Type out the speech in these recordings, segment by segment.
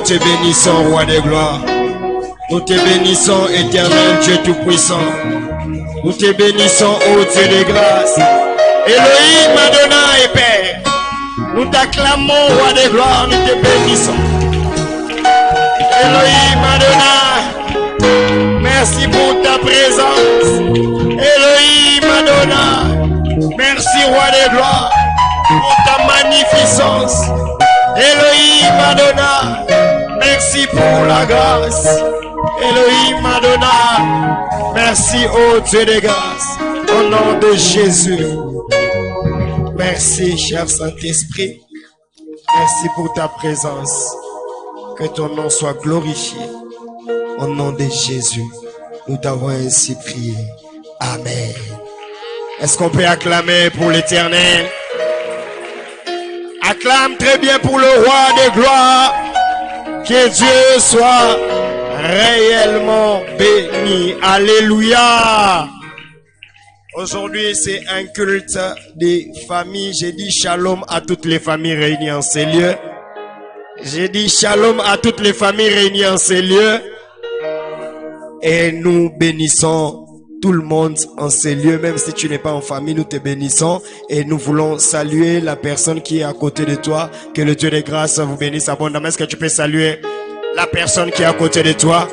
te bénissons, roi des gloires. Nous te bénissons, éternel Dieu tout-puissant. Nous te bénissons, ô Dieu de grâce. Elohim, Adonai et Père. Nous t'acclamons, roi des gloires, nous te bénissons. Elohim, Adonai, merci pour ta présence. Elohim, Adonai, merci, roi des gloires, pour ta magnificence. Elohim, Adonai, merci pour la grâce. Elohim, Adonai, merci, ô Dieu de grâce, au nom de Jésus. Merci, cher Saint-Esprit. Merci pour ta présence. Que ton nom soit glorifié. Au nom de Jésus, nous t'avons ainsi prié. Amen. Est-ce qu'on peut acclamer pour l'Éternel? Acclame très bien pour le roi de gloire. Que Dieu soit réellement béni. Alléluia. Aujourd'hui, c'est un culte des familles. J'ai dit shalom à toutes les familles réunies en ces lieux. J'ai dit shalom à toutes les familles réunies en ces lieux. Et nous bénissons tout le monde en ces lieux. Même si tu n'es pas en famille, nous te bénissons. Et nous voulons saluer la personne qui est à côté de toi. Que le Dieu de grâce vous bénisse abondamment. Est-ce que tu peux saluer la personne qui est à côté de toi?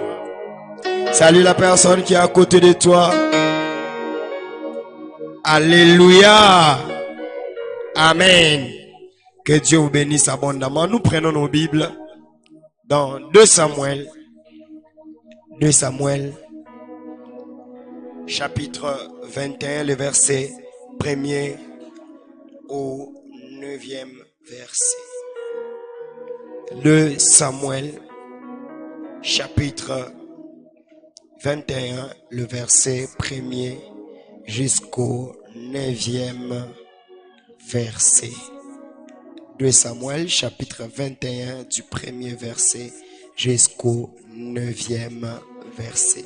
Salut la personne qui est à côté de toi. Alléluia. Amen. Que Dieu vous bénisse abondamment. Nous prenons nos Bibles dans 2 Samuel. 2 Samuel, chapitre 21, le verset 1er au 9e verset. 2 Samuel, chapitre 21, le verset 1er jusqu'au 9e verset. 2 Samuel, chapitre 21, du 1er verset jusqu'au 9e verset.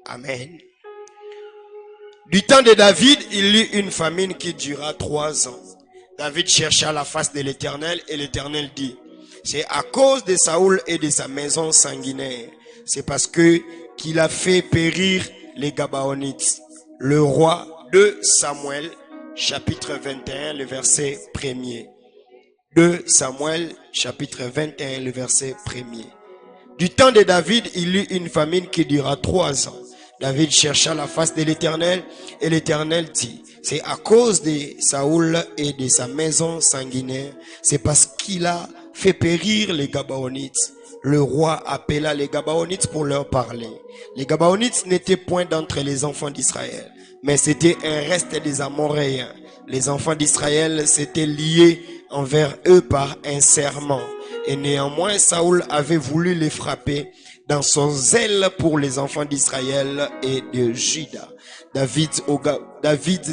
Amen. Du temps de David, il y eut une famine qui dura 3 ans. David chercha la face de l'Éternel et l'Éternel dit: c'est à cause de Saoul et de sa maison sanguinaire. C'est parce que qu'il a fait périr les Gabaonites. Le roi de Samuel, chapitre 21, le verset 1er. 2 Samuel, chapitre 21, le verset 1er. Du temps de David, il y eut une famine qui dura 3 ans. David chercha la face de l'Éternel et l'Éternel dit: c'est à cause de Saoul et de sa maison sanguinaire. C'est parce qu'il a fait périr les Gabaonites. Le roi appela les Gabaonites pour leur parler. Les Gabaonites n'étaient point d'entre les enfants d'Israël, mais c'était un reste des Amoréens. Les enfants d'Israël s'étaient liés envers eux par un serment. Et néanmoins, Saoul avait voulu les frapper dans son zèle pour les enfants d'Israël et de Juda. David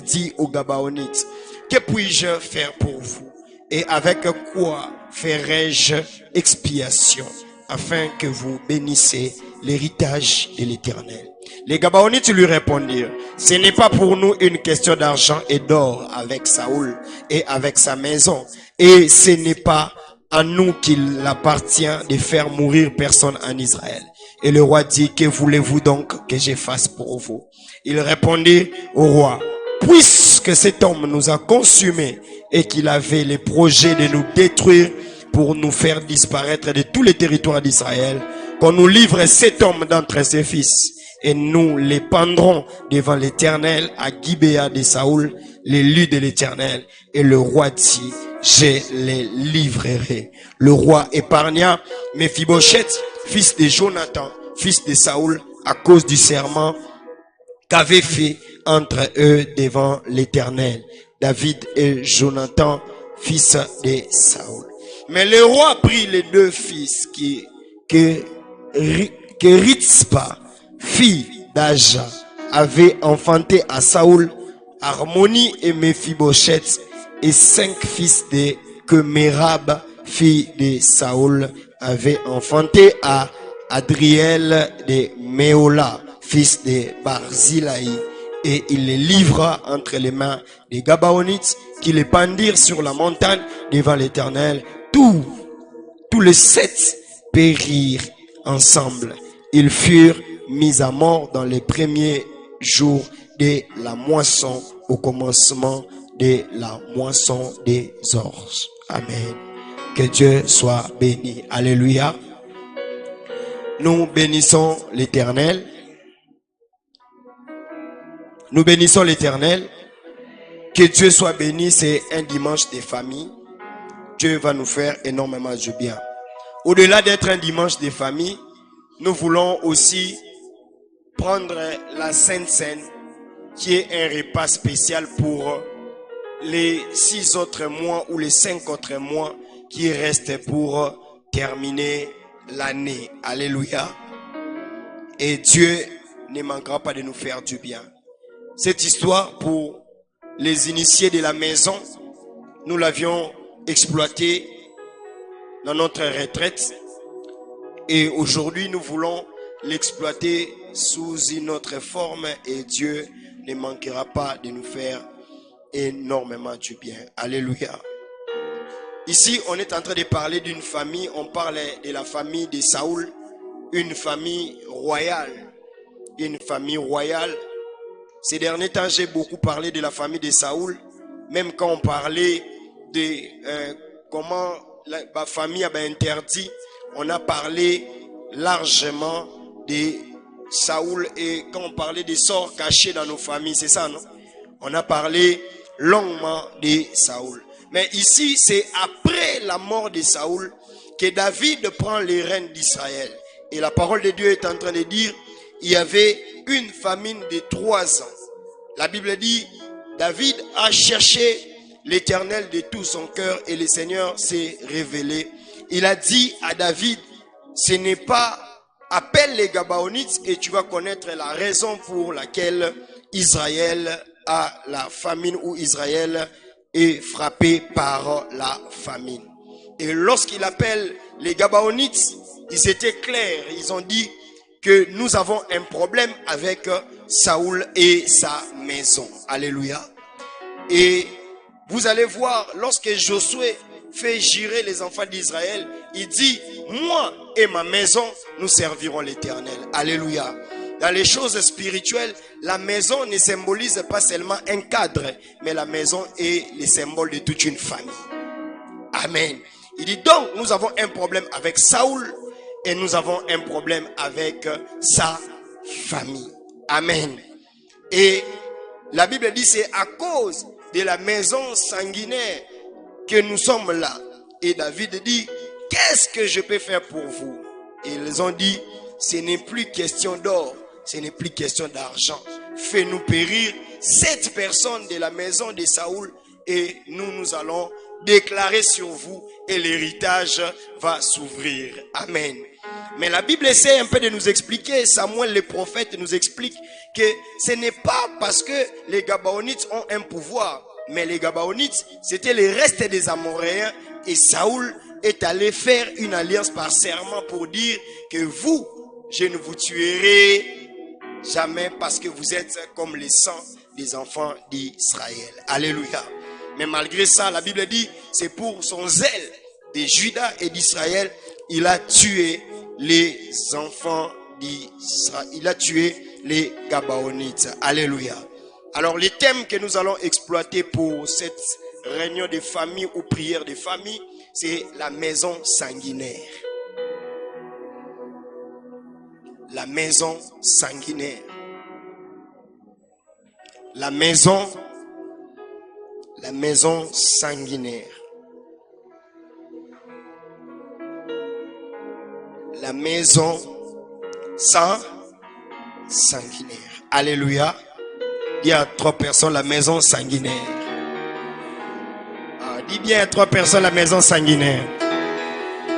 dit aux Gabaonites: que puis-je faire pour vous? Et avec quoi ferai-je expiation afin que vous bénissiez l'héritage de l'Éternel? Les Gabaonites lui répondirent: ce n'est pas pour nous une question d'argent et d'or avec Saoul et avec sa maison, et ce n'est pas à nous qu'il appartient de faire mourir personne en Israël. Et le roi dit: que voulez-vous donc que je fasse pour vous? Il répondit au roi: puisque cet homme nous a consumés et qu'il avait les projets de nous détruire pour nous faire disparaître de tous les territoires d'Israël, qu'on nous livre cet homme d'entre ses fils, et nous les pendrons devant l'Éternel à Gibéa de Saoul, l'élu de l'Éternel. Et le roi dit: je les livrerai. Le roi épargna Méphibosheth, fils de Jonathan, fils de Saoul, à cause du serment qu'avait fait entre eux devant l'Éternel, David et Jonathan, fils de Saoul. Mais le roi prit les 2 fils que Ritzpa, fille d'Aja, avait enfanté à Saoul, Harmonie et Méphibosheth, et 5 fils que Mérab, fille de Saoul, avait enfanté à Adriel de Méola, fils de Barzilai, et il les livra entre les mains des Gabaonites qui les pendirent sur la montagne devant l'Éternel. Tous tous les 7 périrent ensemble. Ils furent mis à mort dans les premiers jours de la moisson, au commencement de la moisson des orges. Amen. Que Dieu soit béni. Alléluia. Nous bénissons l'Éternel. Nous bénissons l'Éternel. Que Dieu soit béni. C'est un dimanche des familles. Dieu va nous faire énormément du bien. Au-delà d'être un dimanche des familles, nous voulons aussi prendre la Sainte Seine, qui est un repas spécial pour les 6 autres mois ou les 5 autres mois qui restent pour terminer l'année. Alléluia. Et Dieu ne manquera pas de nous faire du bien. Cette histoire, pour les initiés de la maison, nous l'avions exploitée dans notre retraite. Et aujourd'hui, nous voulons l'exploiter sous une autre forme. Et Dieu ne manquera pas de nous faire énormément du bien. Alléluia. Ici, on est en train de parler d'une famille. On parle de la famille de Saoul. Une famille royale. Une famille royale. Ces derniers temps, j'ai beaucoup parlé de la famille de Saoul. Même quand on parlait de comment la famille avait interdit, on a parlé largement de Saoul. Et quand on parlait des sorts cachés dans nos familles, c'est ça, non? On a parlé longuement de Saoul. Mais ici, c'est après la mort de Saoul que David prend les rênes d'Israël. Et la parole de Dieu est en train de dire, il y avait une famine de 3 ans. La Bible dit, David a cherché l'Éternel de tout son cœur et le Seigneur s'est révélé. Il a dit à David, ce n'est pas, appelle les Gabaonites et tu vas connaître la raison pour laquelle Israël a la famine, ou Israël est frappé par la famine. Et lorsqu'il appelle les Gabaonites, ils étaient clairs. Ils ont dit que nous avons un problème avec Saoul et sa maison. Alléluia. Et vous allez voir, lorsque Josué fait jurer les enfants d'Israël, il dit, moi et ma maison, nous servirons l'Éternel. Alléluia. Dans les choses spirituelles, la maison ne symbolise pas seulement un cadre, mais la maison est le symbole de toute une famille. Amen. Il dit donc, nous avons un problème avec Saoul et nous avons un problème avec sa famille. Amen. Et la Bible dit, c'est à cause de la maison sanguinaire que nous sommes là. Et David dit, qu'est-ce que je peux faire pour vous? Et ils ont dit, ce n'est plus question d'or, ce n'est plus question d'argent. Fais-nous périr 7 personnes de la maison de Saoul et nous allons déclarer sur vous et l'héritage va s'ouvrir. Amen. Mais la Bible essaie un peu de nous expliquer, Samuel le prophète nous explique que ce n'est pas parce que les Gabaonites ont un pouvoir, mais les Gabaonites, c'était les restes des Amoréens et Saoul est allé faire une alliance par serment pour dire que vous, je ne vous tuerai jamais parce que vous êtes comme les sangs des enfants d'Israël. Alléluia. Mais malgré ça, la Bible dit, c'est pour son zèle de Juda et d'Israël, il a tué les enfants d'Israël. Il a tué les Gabaonites. Alléluia. Alors, les thèmes que nous allons exploiter pour cette réunion de famille ou prière de famille, c'est la maison sanguinaire. La maison sanguinaire. La maison sanguinaire. La maison sanguinaire. Alléluia. Il y a 3 personnes, la maison sanguinaire. Dis bien à 3 personnes, la maison sanguinaire.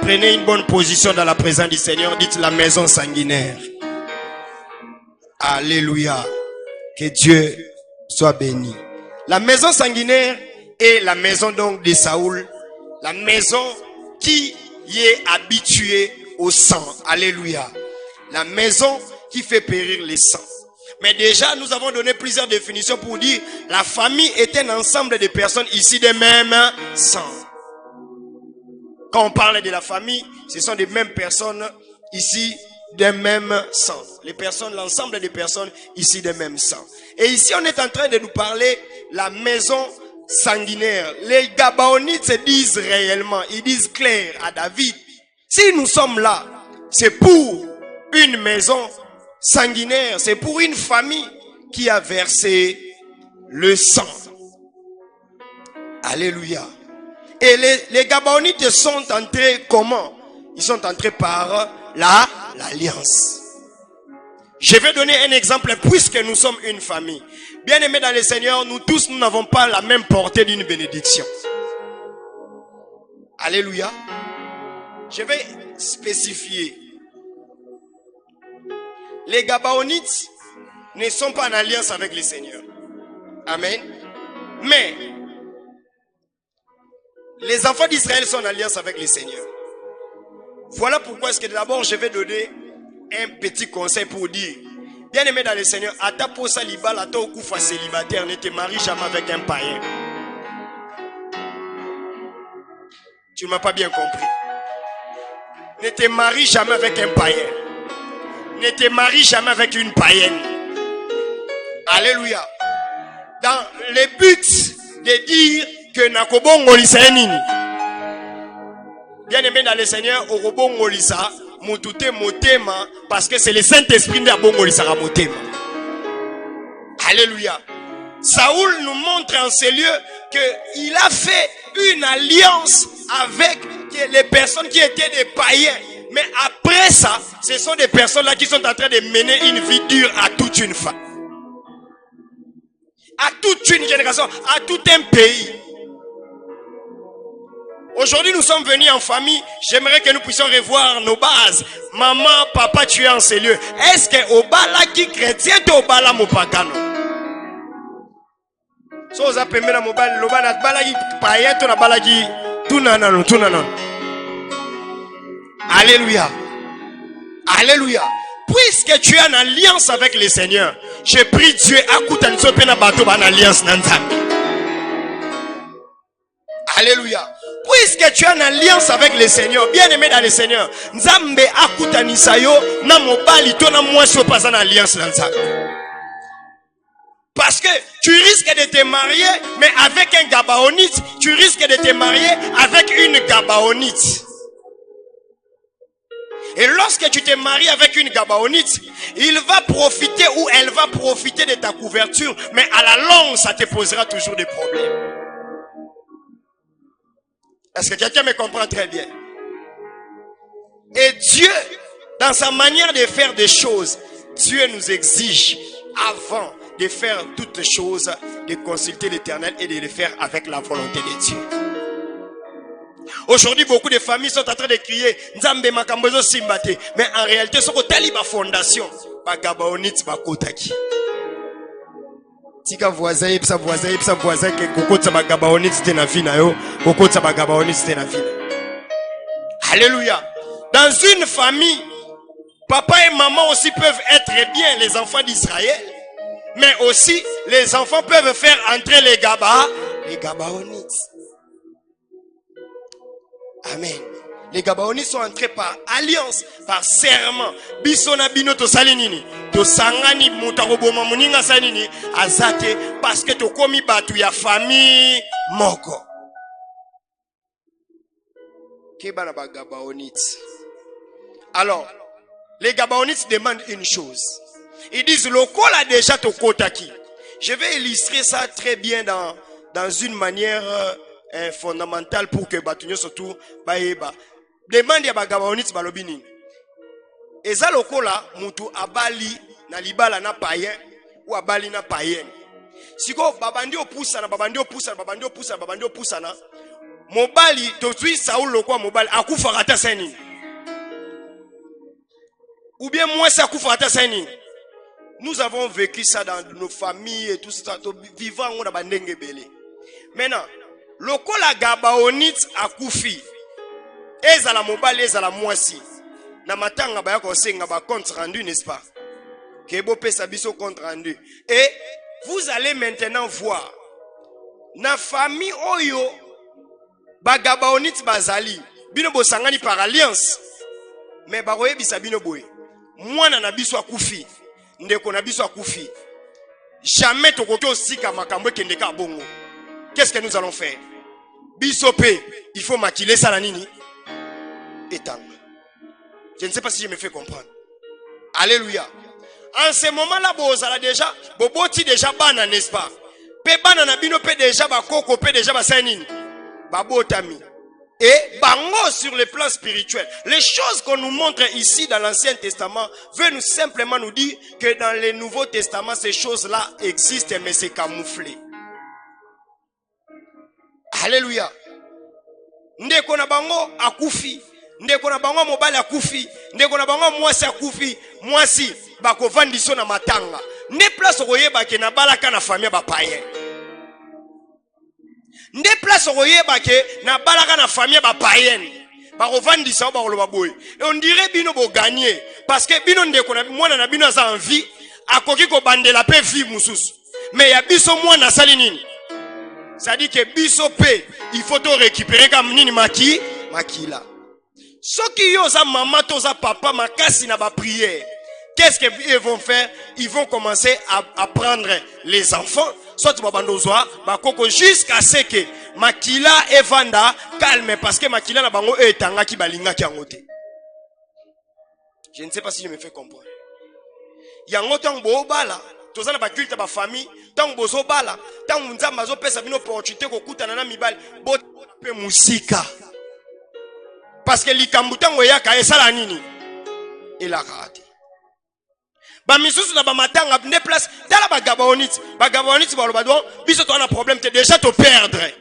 Prenez une bonne position dans la présence du Seigneur. Dites la maison sanguinaire. Alléluia. Que Dieu soit béni. La maison sanguinaire est la maison donc de Saoul. La maison qui y est habituée au sang. Alléluia. La maison qui fait périr les sangs. Mais déjà, nous avons donné plusieurs définitions pour dire la famille est un ensemble de personnes ici de même sang. Quand on parle de la famille, ce sont des mêmes personnes ici d'un même sang. Les personnes, l'ensemble des personnes ici d'un même sang. Et ici, on est en train de nous parler la maison sanguinaire. Les Gabaonites se disent réellement, ils disent clair à David, si nous sommes là, c'est pour une maison sanguinaire, c'est pour une famille qui a versé le sang. Alléluia. Et les Gabaonites sont entrés comment? Ils sont entrés par l'alliance. Je vais donner un exemple puisque nous sommes une famille. Bien-aimés dans le Seigneur, nous tous, nous n'avons pas la même portée d'une bénédiction. Alléluia. Je vais spécifier. Les Gabaonites ne sont pas en alliance avec le Seigneur. Amen. Mais les enfants d'Israël sont en alliance avec le Seigneur. Voilà pourquoi est-ce que d'abord je vais donner un petit conseil pour dire, bien aimé dans le Seigneur, à ta posa libal, à ta okufa célibataire, ne te marie jamais avec un païen. Tu ne m'as pas bien compris. Ne te marie jamais avec un païen. Ne te marie jamais avec une païenne. Alléluia. Dans le but de dire que nakobongo lisa nini. Bien aimé dans le Seigneur, okobongo lisa mutute motema parce que c'est le Saint-Esprit de bongo lisa motema. Alléluia. Saoul nous montre en ces lieux qu'il a fait une alliance avec les personnes qui étaient des païens. Mais après ça, ce sont des personnes là qui sont en train de mener une vie dure à toute une femme. À toute une génération, à tout un pays. Aujourd'hui, nous sommes venus en famille. J'aimerais que nous puissions revoir nos bases. Maman, papa, tu es en ces lieux. Est-ce que au bala qui chrétien, tu au bala mopagano? So, vous appelez la mobile, le bala qui païen, tu na bala qui tout nanan, tout nanan. Alléluia. Alléluia. Puisque tu es en alliance avec le Seigneur, je prie Dieu, akuta nsope na bato ban alliance nanzambi. Alléluia. Puisque tu es en alliance avec le Seigneur, bien aimé dans le Seigneur, nzambe akuta nisayo na mobali to na mwasi pas en alliance nanzambi. Parce que tu risques de te marier, mais avec un Gabaonite, tu risques de te marier avec une Gabaonite. Et lorsque tu te maries avec une Gabaonite, il va profiter ou elle va profiter de ta couverture, mais à la longue, ça te posera toujours des problèmes. Est-ce que quelqu'un me comprend très bien? Et Dieu, dans sa manière de faire des choses, Dieu nous exige, avant de faire toutes choses, de consulter l'Éternel et de le faire avec la volonté de Dieu. Aujourd'hui, beaucoup de familles sont en train de crier Nzambe makambozo simbate, mais en réalité, ce que tali ba fondation, ba Gabaonite ba kotaki. Tika voisin, psa voisin que kokotsa ba Gabaonite te na vie na yo, kokotsa ba Gabaonite te na vie. Alléluia. Dans une famille, papa et maman aussi peuvent être bien les enfants d'Israël, mais aussi les enfants peuvent faire entrer les Gabaonites. Amen. Les Gabaonites sont entrés par alliance, par serment. Bisona bino to salinini, to sangani mutaroboma muninga sanini azate parce que to komi batu ya famille moko. Kebana ba Gabaonites. Alors, les Gabaonites demandent une chose. Ils disent le col a déjà to kotaki. Je vais illustrer ça très bien dans une manière fondamentale pour que batunyo surtout baeba. Demande ya Gabaonite balobi nini. Eza lokola mutu abali na libala na païen ou abali na païen. Siko babandi opusa na mobali tozui Saul lokwa mobali akufa kata seni. Ou bien moi ça akufa kata seni. Nous avons vécu ça dans nos familles et tout ça, vivant on a bandenge belé. Maintenant, lokola Gabaonite akufi. Ezala mobali ezala mwasi. Na matanga ba yako senga ba compte rendu, n'est-ce pas? Kebo pesa biso compte rendu. Et vous allez maintenant voir na famille oyo ba Gabaonite bazali. Bino bosangani par alliance. Mais baroye bisa bino boye. Mwana na biso akufi. Ndeko na biso akufi. Jamais tokoki osika makambo kendeka bongo. Qu'est-ce que nous allons faire? Bisopé, il faut maquiller ça la nini. Étang. Je ne sais pas si je me fais comprendre. Alléluia. En ce moment-là, bozala déjà, boboti déjà bana, n'est-ce pas? Pe bana na bino pe déjà ba koko pe déjà ba sainin. Babotami. Et bango sur le plan spirituel. Les choses qu'on nous montre ici dans l'Ancien Testament veulent nous simplement nous dire que dans le Nouveau Testament, ces choses-là existent, mais c'est camouflé. Alléluia. Ndeko na bango akufi. Ndeko na bango mobali akufi. Ndeko na bango mwasi akufi. Mwasi bako vandiso na matanga. Ne place okoyeba ke na balaka na famille ba païen. Ne place okoyeba ke na balaka na famille ba païen. Bako vandisa ba koloba boy. Et on dirait bino bo gagner parce que bino ndeko na mwana na bino za envie akoki ko bandela pe vie mususu. Mais ya biso mwana sali nini? Ça dit que biso pe il faut to récupérer comme nini makila. Ceux qui ont sa maman, sa papa, makasi na ba prière. Qu'est-ce qu'ils vont faire? Ils vont commencer à prendre les enfants, soit babandozoa, bakoko jusqu'à ce que makila et vanda calme parce que makila na bango etanga ki balinga ki angote. Je ne sais pas si je me fais comprendre. Yango tang bo bala, tozana ba culte ba famille, tang bozo bala, tang nzamba zo pesa bino opportunité ko kutana na mibali, bo pe musika. Parce que likambutango yaka esala nini? Il a raté. Ba misusu na ba matanga ne place tala ba gabonite ba lo biso to na problème te déjà te perdre.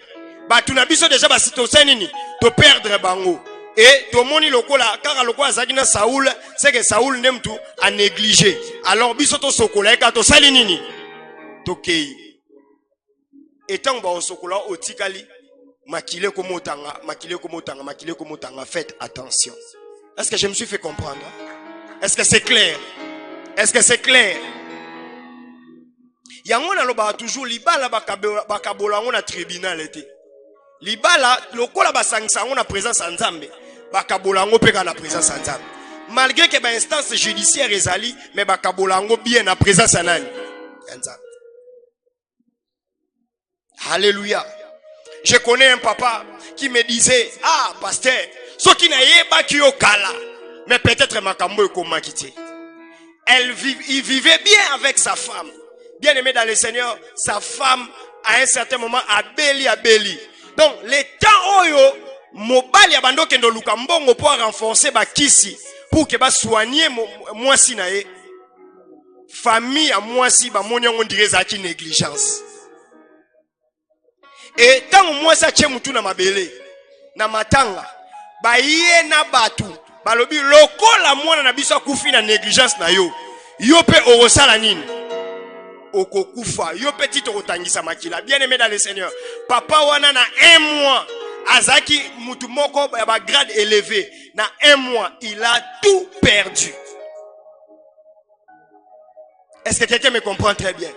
Ba tuna biso déjà ba sitose nini? Te perdre bango. Et to moni lokola kaka lokola zakina Saoul, c'est que Saoul n'aime tout à négliger. Alors biso to sokola ka to sali nini? To kei. Et tant ba sokola otikali makile komotanga, faites attention. Est-ce que je me suis fait comprendre? Est-ce que c'est clair? Est-ce que c'est clair? Yango na loba toujours libala bakabola ngo na tribunal ete. Libala lokola basangisa ngo na présence en Nzambe, bakabola ngo peka na présence en Nzambe. Malgré que ba instance judiciaire ezali, mais bakabola ngo bien na présence en nani? Nzambe. Alléluia. Je connais un papa qui me disait, ah, pasteur, ce qui n'a pas qui au kala, mais peut-être makambo et comment quitter. Il vivait bien avec sa femme. Bien aimé dans le Seigneur, sa femme, à un certain moment, a béli. Donc, les temps oyo, mobile yabando kendo lukambongo pour renforcer ba kisi, pour que ba soigner moi si nae. Famille à moi si ba monyo on dirait zaki négligence. Et tant moi ça tient mutu na mabele na matanga ba yé na batu ba lobi loko la mwana na biso kufi na négligence na yo pe orosala nini okokufa yo petit okotangisa makila. Bien aimé dans le Seigneur, papa wana na 1 mois azaki mutu moko ba grade élevé na 1 mois il a tout perdu. Est-ce que quelqu'un me comprend très bien?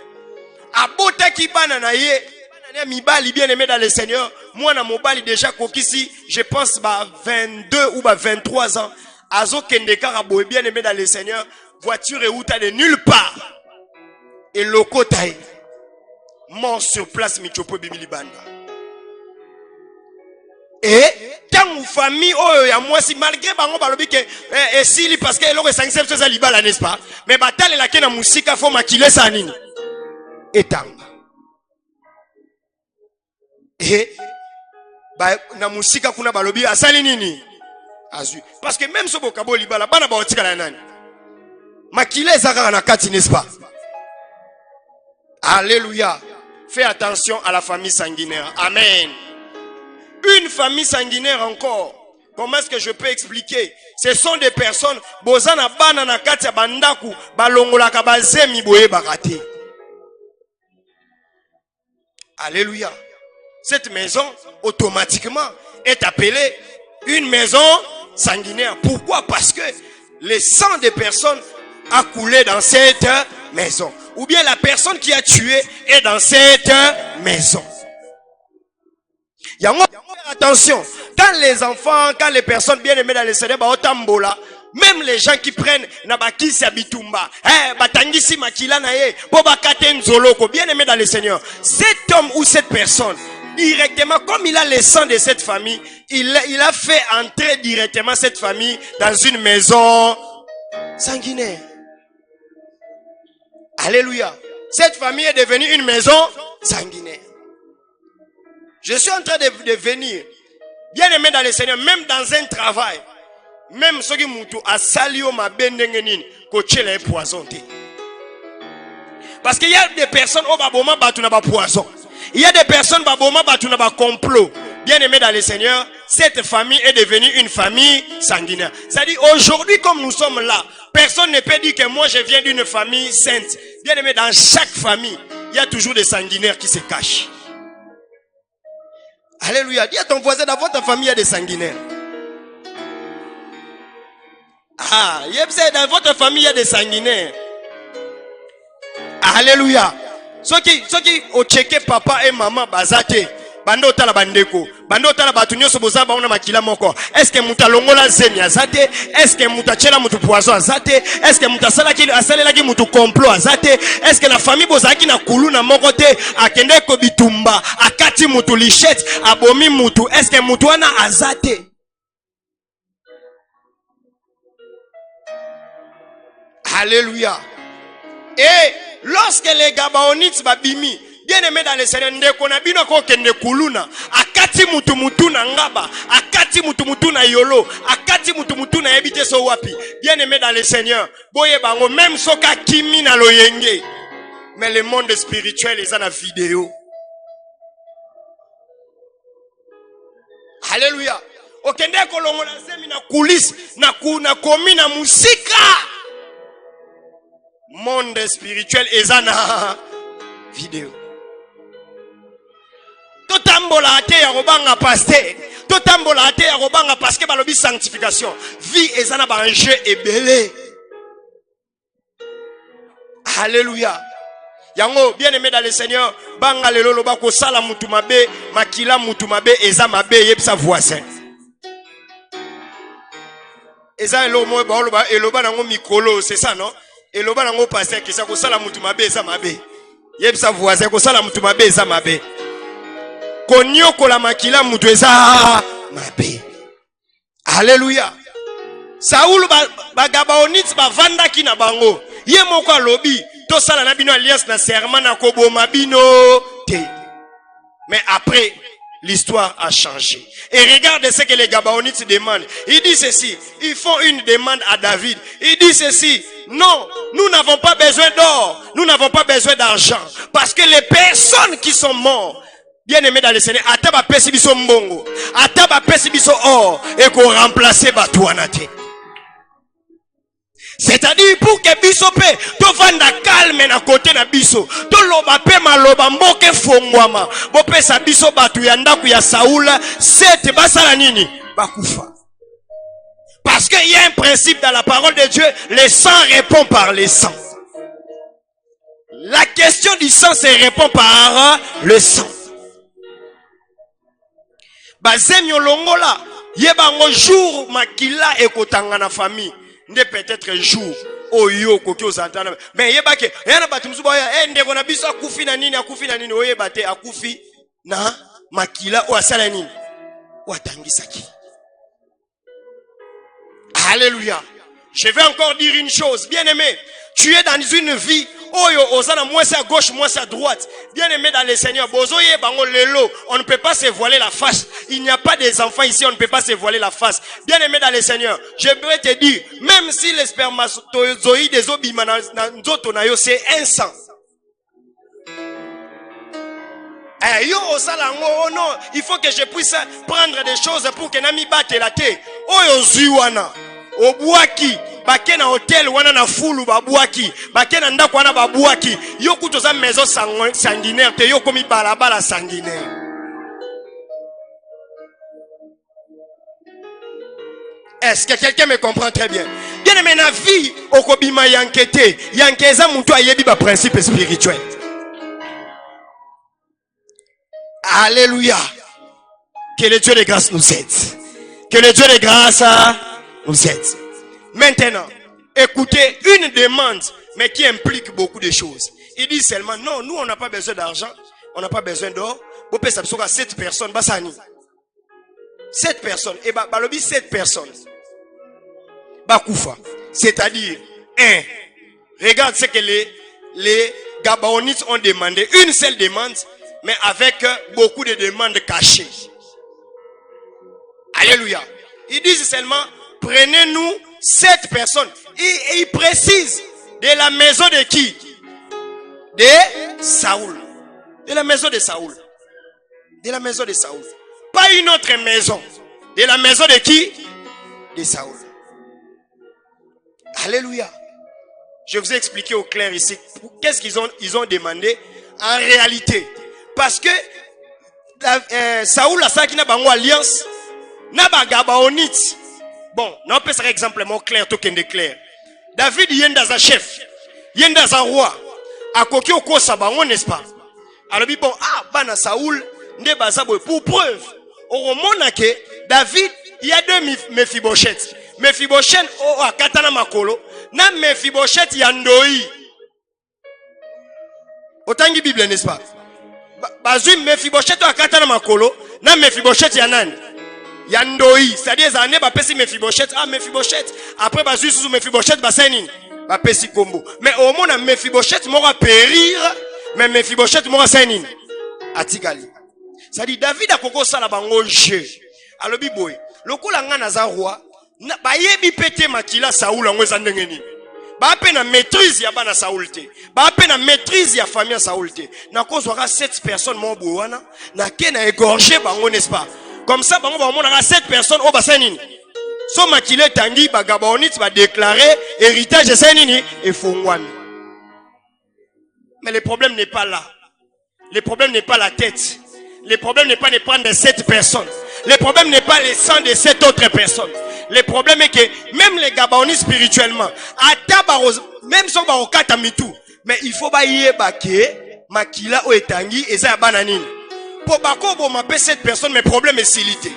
Abota ki bana na ye mibali bien aimé dans le Seigneur, moi na mobali déjà kokisi, je pense 22 ou 23 ans, azo kendeka rabo bien aimé dans le Seigneur, voiture et outa de nulle part. Et loko taï mort sur place michopo bibili banda. Et tant ou famille oh ya moi si malgré bango balobi ke et si parce que eloko 5e chose libala n'est-ce pas, mais batale la kena musika fo makile sa nini etanga. Et na musika kuna balobi asali nini azu parce que même ce bokabo libala bana ba otika na nani makile zaka na kati n'est-ce pas? Alléluia. Fais attention à la famille sanguinaire. Amen. Une famille sanguinaire encore. Comment est-ce que je peux expliquer? Ce sont des personnes bozana bana na kati ya bandaku balongola ka bazemi boye bakate. Alléluia. Cette maison, automatiquement, est appelée une maison sanguinaire. Pourquoi? Parce que le sang des personnes a coulé dans cette maison. Ou bien la personne qui a tué est dans cette maison. Attention, quand les enfants, quand les personnes bien aimées dans le Seigneur, même les gens qui prennent nabakisi abitumba, batangisi makila na ye, bobakate nzoloko, bien aimé dans le Seigneur. Cet homme ou cette personne, directement, comme il a le sang de cette famille, il a fait entrer directement cette famille dans une maison sanguinaire. Alléluia. Cette famille est devenue une maison sanguinaire. Je suis en train de venir, bien aimé dans le Seigneur, même dans un travail, même ceux qui moutou a salio ma bendengenin, coaché les poisons. Parce qu'il y a des personnes au baboma batu na ba poison. Il y a des personnes baboma batu na ba complot. Bien aimé dans le Seigneur, cette famille est devenue une famille sanguinaire. C'est-à-dire aujourd'hui comme nous sommes là, personne ne peut dire que moi je viens d'une famille sainte. Bien aimé, dans chaque famille, il y a toujours des sanguinaires qui se cachent. Alléluia. Dis à ton voisin, dans votre famille, il y a des sanguinaires. Ah, dans votre famille, il y a des sanguinaires. Alléluia. Ceux qui ont checké papa et maman, bazate. Bando tala bandeko. Bando tala batunyo soboza ba ona makila moko. Est-ce que muta longola zemi azate? Est-ce que muta chela mutu poison azate? Est-ce que muta sala ki asalela ki mutu complot azate? Est-ce que la famille bozaki na kuluna moko te akende ko bitumba akati mutu lichette abomi mutu? Est-ce que mutu wana azate? Alléluia. Et lorsque les Gabaonites babimi, bien aimé dans le Seigneur, ndeko na bino ko kende kuluna, akati mutu na ngaba, akati mutu na yolo, akati mutu na ebite so wapi. Bien aimé dans le Seigneur, boye bango même soka kimi na loyenge. Mais le monde spirituel est en vidéo. Alléluia. Okende ko longola zemi na coulis, na komi na musika. Monde spirituel est en vidéo. Totambola ate ya robanga pasteur. Totambola ate ya robanga parce que balobi sanctification. Vie ezana ba enjeu ebele. Alléluia. Yango bien aimé dans le Seigneur, banga lelo loba ko sala mutu mabe, makila mutu mabe eza mabe yebisa voisin. Eza elo mo ba loba eloba nango mikolo, c'est ça non? Eloba nango pasteur ki sa ko sala mutu mabe eza mabe. Yebisa voisin ko sala mutu mabe eza mabe. Konyoko la makila mutu eza mabe. Alléluia. Saoul bagabaonite bavanda ki na bango. Ye moko alobi to sala na bino alliance na serment na koboma bino te. Mais après l'histoire a changé. Et regarde ce que les Gabaonites demandent. Ils disent ceci. Ils font une demande à David. Ils disent ceci. Non, nous n'avons pas besoin d'or. Nous n'avons pas besoin d'argent. Parce que les personnes qui sont mortes, bien aimés dans le Seigneur, ataba pesi biso mbongo, ataba pesi biso or, et qu'on remplace batouanate. C'est-à-dire pour que biso pe, to vanda calme na côté na biso, to loba pe maloba mboke fongwama, bo pe sa biso batu ya ndaku ya Saoula, sete basala nini, bakufa. Parce qu'il y a un principe dans la parole de Dieu, le sang répond par le sang. La question du sang se répond par le sang. Bazem yolongola, yebango jour makila ekotanga na famille. Nde peut-être jour oyo koki ozantana. Mais yebake, yana batumzu boya, ndeko na biso akufi na nini oyebate akufi na makila o asala nini? Watangisaki. Alléluia. Je vais encore dire une chose, bien aimé. Tu es dans une vie, oyo ozana moins à gauche, moins à droite. Bien aimé dans le Seigneur, bozoye bango lelo, on ne peut pas se voiler la face. Il n'y a pas des enfants ici, on ne peut pas se voiler la face. Bien aimé dans le Seigneur, je vais te dire, même si les spermatozoïdes des obima na c'est un sang. Yo osalango, oh non, il faut que je puisse prendre des choses pour que nami batte la te. Oyo ziwana, obuaki. Bakena hotel wana na fulu babuaki, bakena ndako wana babuaki. Yo kutoza maison sanguinaire te yo komi balabala sanguinaire. Est-ce que quelqu'un me comprend très bien? Bien aimé na vie okobima yankete, yankeza mutu ayebi ba principe spirituel. Alléluia. Que le Dieu de grâce nous aide. Que le Dieu de grâce nous aide. Maintenant, écoutez une demande, mais qui implique beaucoup de choses. Il dit seulement, non, nous on n'a pas besoin d'argent, on n'a pas besoin d'or. Vous pouvez s'absorber à 7 personnes, basani. 7 personnes, et bah, balobi 7 personnes. Bakoufa. C'est-à-dire, regarde ce que les Gabaonites ont demandé. Une seule demande, mais avec beaucoup de demandes cachées. Alléluia. Ils disent seulement, prenez-nous 7 personnes. Et ils précisent, de la maison de qui? De Saoul. De la maison de Saoul. De la maison de Saoul. Pas une autre maison. De la maison de qui? De Saoul. Alléluia. Je vous ai expliqué au clair ici. Qu'est-ce qu'ils ont demandé en réalité? Parce que Saoul a ça qui n'a pas une alliance. N'a pas Gabaonite. Bon, on peut faire exemple clair, tout est clair. David yenda za chef. Yenda za roi. A koki oko sabango, n'est-ce pas? Alors bon, bana Saoul ne baza boy pour preuve. Au moment que David, il y a 2 Mephibosheth. Mephibosheth a katana makolo. Na Mephibosheth yandoi. Autant que Bible, n'est-ce pas? Bazui Mephibosheth a katana makolo. Na Mephibosheth yanan. Yandoi. C'est-à-dire, ça n'est pas pessi Mephibosheth. Mephibosheth. Après, bazui sous Mephibosheth, basenin. Ba pessi combo. Mais au moment où Mephibosheth m'aura périr, mais Mephibosheth m'aura senin. Atigali. C'est-à-dire, David a koko sala bango jeu. Alors, biboy. Le coup, la ngana za roi. Ba yebi pete makila Saoul en weza ndengeni. Ba pe na maîtrise ya bana Saoul te. Ba pe na maîtrise ya famille Saoul te. Na cause waka 7 personnes mon bouwana. Na ke na égorgé bango, n'est-ce pas? Comme ça, bango ba monaka 7 personnes au bassin nini. So makile tangi ba Gabaonite ba déclarer héritage de Sainini et Fongwami. Mais le problème n'est pas là. Le problème n'est pas la tête. Le problème n'est pas de prendre 7 personnes. Le problème n'est pas le sang de 7 autres personnes. Le problème est que même les Gabaonites spirituellement, même si on va au Katamitou, mais il faut pas y aller makila ou etangi et ça bananine. Pour bako bon m'appeler 7 personnes, mais problème est silité.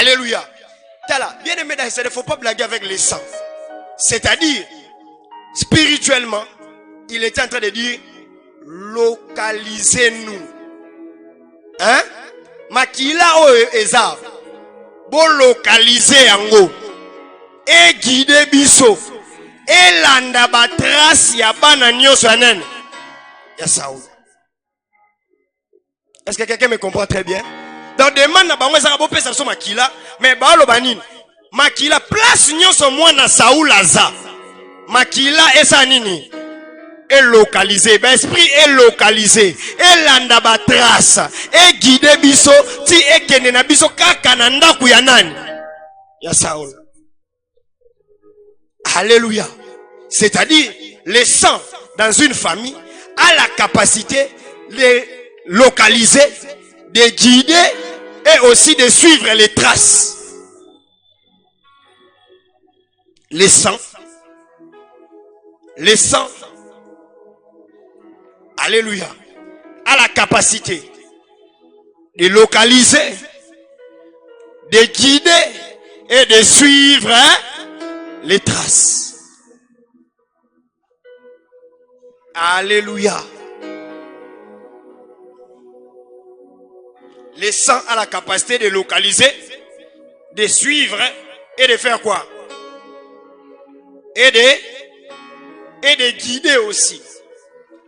Alléluia. Tala, bien aimé dans il ne faut pas blaguer avec les sangs. C'est-à-dire, spirituellement, il était en train de dire, localisez-nous. Hein? Makila o eza. Bon localiser yango. Et guider biso. Et landa batras ya bana nyoso anen. Ya Saoul. Est-ce que quelqu'un me comprend très bien? Dans demande na bango ezaka bo pesa so makila, mais ba lo banini. Makila place nyoso mwana Saoul aza. Makila esa nini? Est localisé, ben esprit est localisé, et landa ba trace, et guide biso, ti e kene na biso kaka na ndaku ya nani? Ya Saoul. Alléluia. C'est-à-dire, le sang dans une famille a la capacité de localiser, de guider et aussi de suivre les traces. Le sang, alléluia, a la capacité de localiser, de guider et de suivre les traces. Alléluia. Le sang a la capacité de localiser, de suivre et de faire quoi? Et de guider aussi.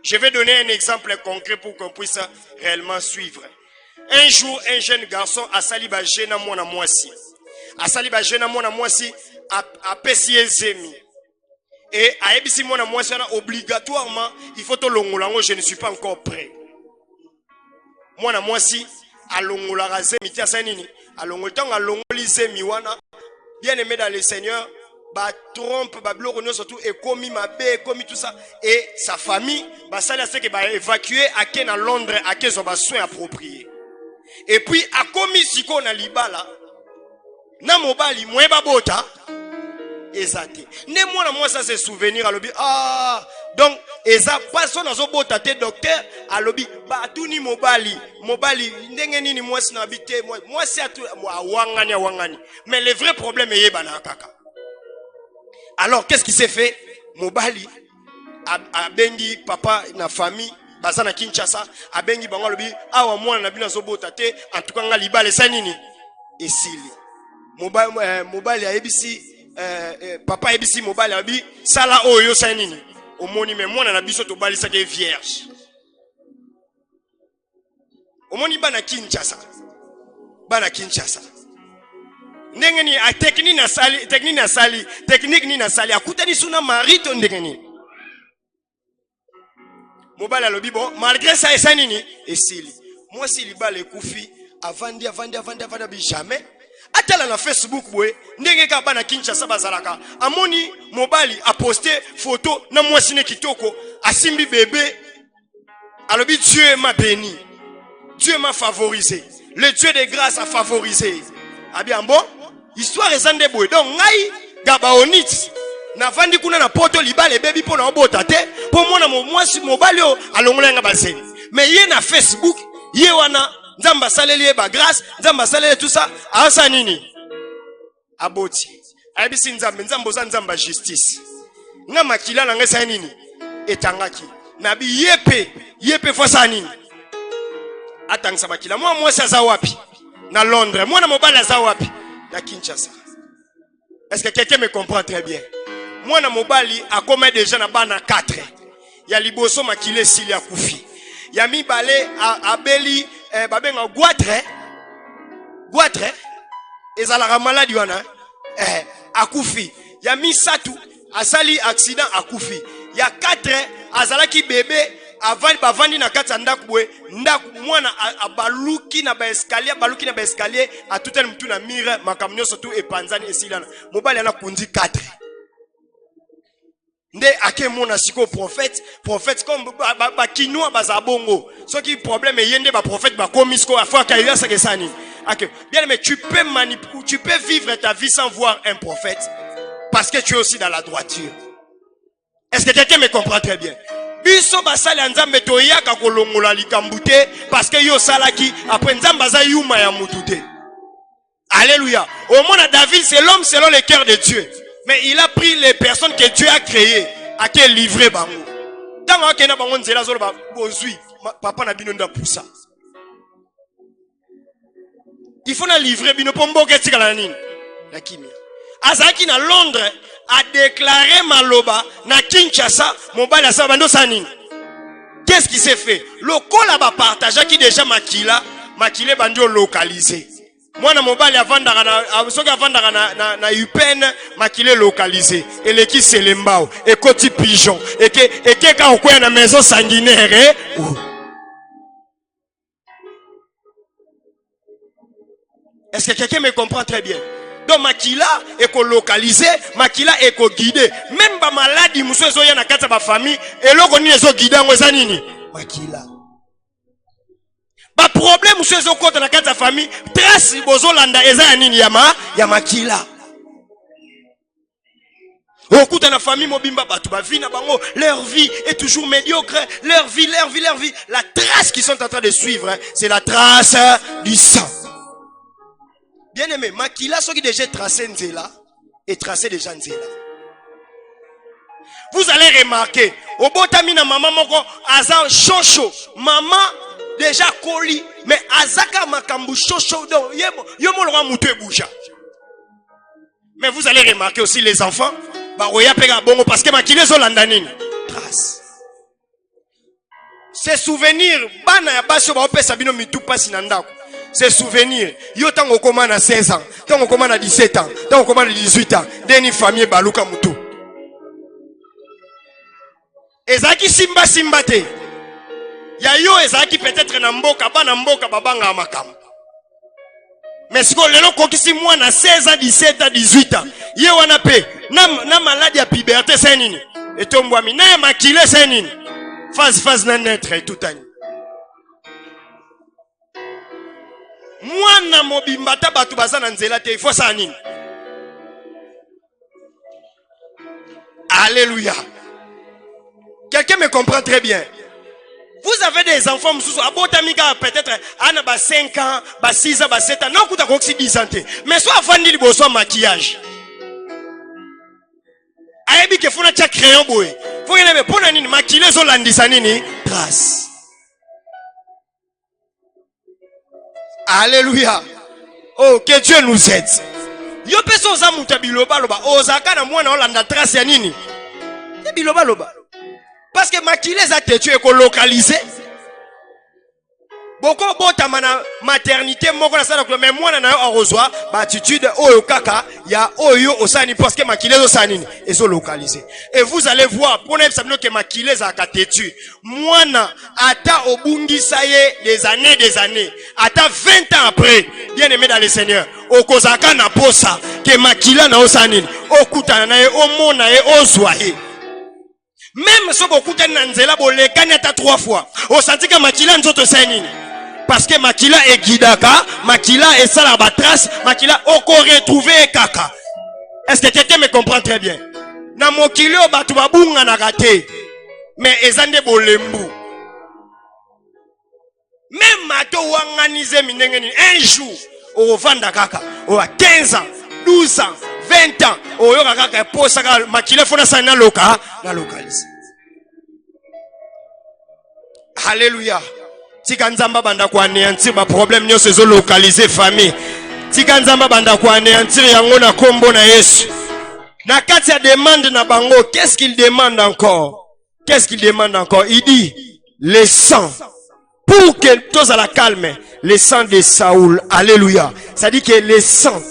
Je vais donner un exemple concret pour qu'on puisse réellement suivre. Un jour, un jeune garçon a sali ba jeune à mona mwasi. A sali ba jeune à mona mwasi a pesi zemi. Et à ebisi mona mwasi obligatoirement, il faut to longolango, je ne suis pas encore prêt. Mona mwasi a longola zemi tia sanini. A longoltang a longoli zemi wana. Bien aimé dans le Seigneur, ba trompe ba bloko no surtout et commis ma bé commis tout ça et sa famille ba ça c'est que ba évacuer à Ken à Londres à Ken so ba soins appropriés et puis a commis siko na libala na mobali mwe ba bota ezate. Ne moi ça c'est souvenir à l'obi. Ah, donc eza paso nazo bota te docteur à l'obi. Ba tuni mobali ndenge nini moi si n'habité moi c'est à tout wangani. Mais le vrai problème est yebana kaka. Alors qu'est-ce qui s'est fait? Mobali a bengi papa na famille bazana Kinshasa a bengi bango lobi awa mwana na bina zo bota te en tout cas nga libale sa nini esili. Mobali a ebisi papa ebisi mobali abi sala oyo sa nini omoni me mwana na biso to bali sa ke vierge omoni bana Kinshasa ndenge ni a technique ni na sali akutani suna mari to ndenge ni mobali alobi bon malgré ça esa nini esili moi si libale kufi avandi bi jamais atala na Facebook boye ndenge ka bana Kinshasa bazalaka amoni mobali a posté photo na mwasi ne kitoko asimbi bébé alobi Dieu m'a béni, Dieu m'a favorisé, le Dieu de grâce a favorisé. Ah bien bon histoire ezande boye donc ngai gabaonit na vandi kuna na poto libale baby po na obota te po mona mwasi mobali o alongolenga baseni mais ye na Facebook ye wana nzamba saleli ba grâce nzamba saleli tout ça asa nini aboti abisi nzambo za nzamba justice nga makila na ngesa nini etangaki na bi yepe fosa nini atangisa makila moi za wapi na Londres moi na mobali za wapi na Kinshasa. Est-ce que quelqu'un me comprend très bien? Moi na mobali a commis déjà na bana 4 ya liboso makile sili ya kufi ya mibale abeli babenga Guatre ezalaka maladi wana akufi ya misatu asali accident akufi ya 4 azalaki bébé bavandi na kati ya ndaku bwe ndaku mwana abaluki na ba escalier atutani mtu na mire makamnyo surtout epanzani esilana mobali ana kundi 4 nde ake mona siko prophète comme ba kinwa bazabongo ce qui problème yende ba prophète ba komisko afwa kaiya sakesani. OK bien mais tu peux vivre ta vie sans voir un prophète parce que tu es aussi dans la droiture. Est-ce que quelqu'un me comprend très bien? Biso basali nzambe toyaka kolongola likambute parce que yo salaki après nzamba za yuma ya mutute. Alléluia. Au monde David c'est l'homme selon le cœur de Dieu. Mais il a pris les personnes que Dieu a créées à qui livrer bango. Tant que na bango nzela zolo ba bozui papa na bino nda poussa. Il faut na livrer bino pombo ketika la nini. Na kimia. Azaki na Londres a déclaré maloba na Kinshasa mobali sa bando sanini. Qu'est-ce qui s'est fait? Le kola ba partage qui déjà makile bando localisé. Moi na mobali avandaka na UPN makile localisé et l'équipe c'est lembao et koti pigeon et que ka okoya na maison sanguinaire Est-ce que quelqu'un me comprend très bien? Donc makila éco-localisé, makila éco-guidé. Même ba maladie muso ezoya na kati ba famille eloko ni ezo guider ngoza nini? Makila. Ba problème muso ezo kota na kati ya famille, trace bozolanda eza ya nini ya makila. Okuta na famille mobimba batu ba vie na bango, leur vie est toujours médiocre, leur vie. La trace qu'ils sont en train de suivre, c'est la trace du sang. Bien aimé, makila ceux qui déjà tracé nzela et tracé déjà nzela. Vous allez remarquer, au botami na maman moko azan chocho, maman déjà koli, mais azaka makambu chocho donc yomo lwa mutu bouja. Mais vous allez remarquer aussi les enfants, ba oya pega bongo parce que makila zo landanini trace. Ces souvenirs bana ya baso ba opesa bino mitu pasi na ndako. Ces souvenirs, yo tango koma na 16 ans, tango koma na 17 ans, tango koma na 18 ans, deni famille baluka mutu. Ezaki simba te. Ya yo ezaki peut-être na mboka babanga makam. Mais si ko lelo kokisi mwana 16 ans, 17 ans, 18 ans, ye wana pe na maladie ya puberté c'est nini? Etombwami na makile c'est nini? Phase na naître tout ani. Mwana mobimba ta batu bazana nzela te il faut ça nini. Alléluia. Quelqu'un me comprend très bien. Vous avez des enfants, peut-être, 5 ans, 6 ans, 7 ans, non, vous avez 10 ans. Mais soit avant de le maquillage. Ayebi ke funa cha crayon boy. Faut yele pona nini maquiller zo landisa nini trace. Alléluia. Oh, que Dieu nous aide. Yo peso za muta biloba loba. Ozaka na mwana olanda trace ya nini? Ya biloba loba. Parce que maquiller za te tu es localisé. Boko bota mana maternité moko na sala ko mais mwana na yo arozwa ba attitude oyo kaka ya oyo osani parce que maquiller osani ezo localisé. Et vous allez voir pour ne savoir que maquiller za katetu mwana ata obungisa ye des années ata 20 ans après bien aimé dans le Seigneur okozaka na posa que maquiller na osani okutana na ye omona ye ozwa ye. Même si vous écoutez Nanzela, vous le gagnez 3 fois. Vous sentez que Makila nzoto sainini. Parce que Makila est guidaka, Makila est salabatras, Makila oko retrouvé kaka. Est-ce que quelqu'un me comprend très bien? Na mokilo batu babunga na gate. Mais ezande bolembu. Même mato wanganize minengeni un jour au vanda kaka. Au 15 ans, 12 ans. 20 ans, oyo kaka posa ka makile fona sana loka na localize. Alléluia. Tika nzamba banda kwa anéantir ba problème nyonso zo localiser famille. Tika nzamba banda kwa anéantir yango na kombo na Yesu. Na kati ya demande na bango, qu'est-ce qu'il demande encore? Qu'est-ce qu'il demande encore? Il dit le sang pour que tous à la calme, le sang de Saoul. Alléluia. Ça dit que le sang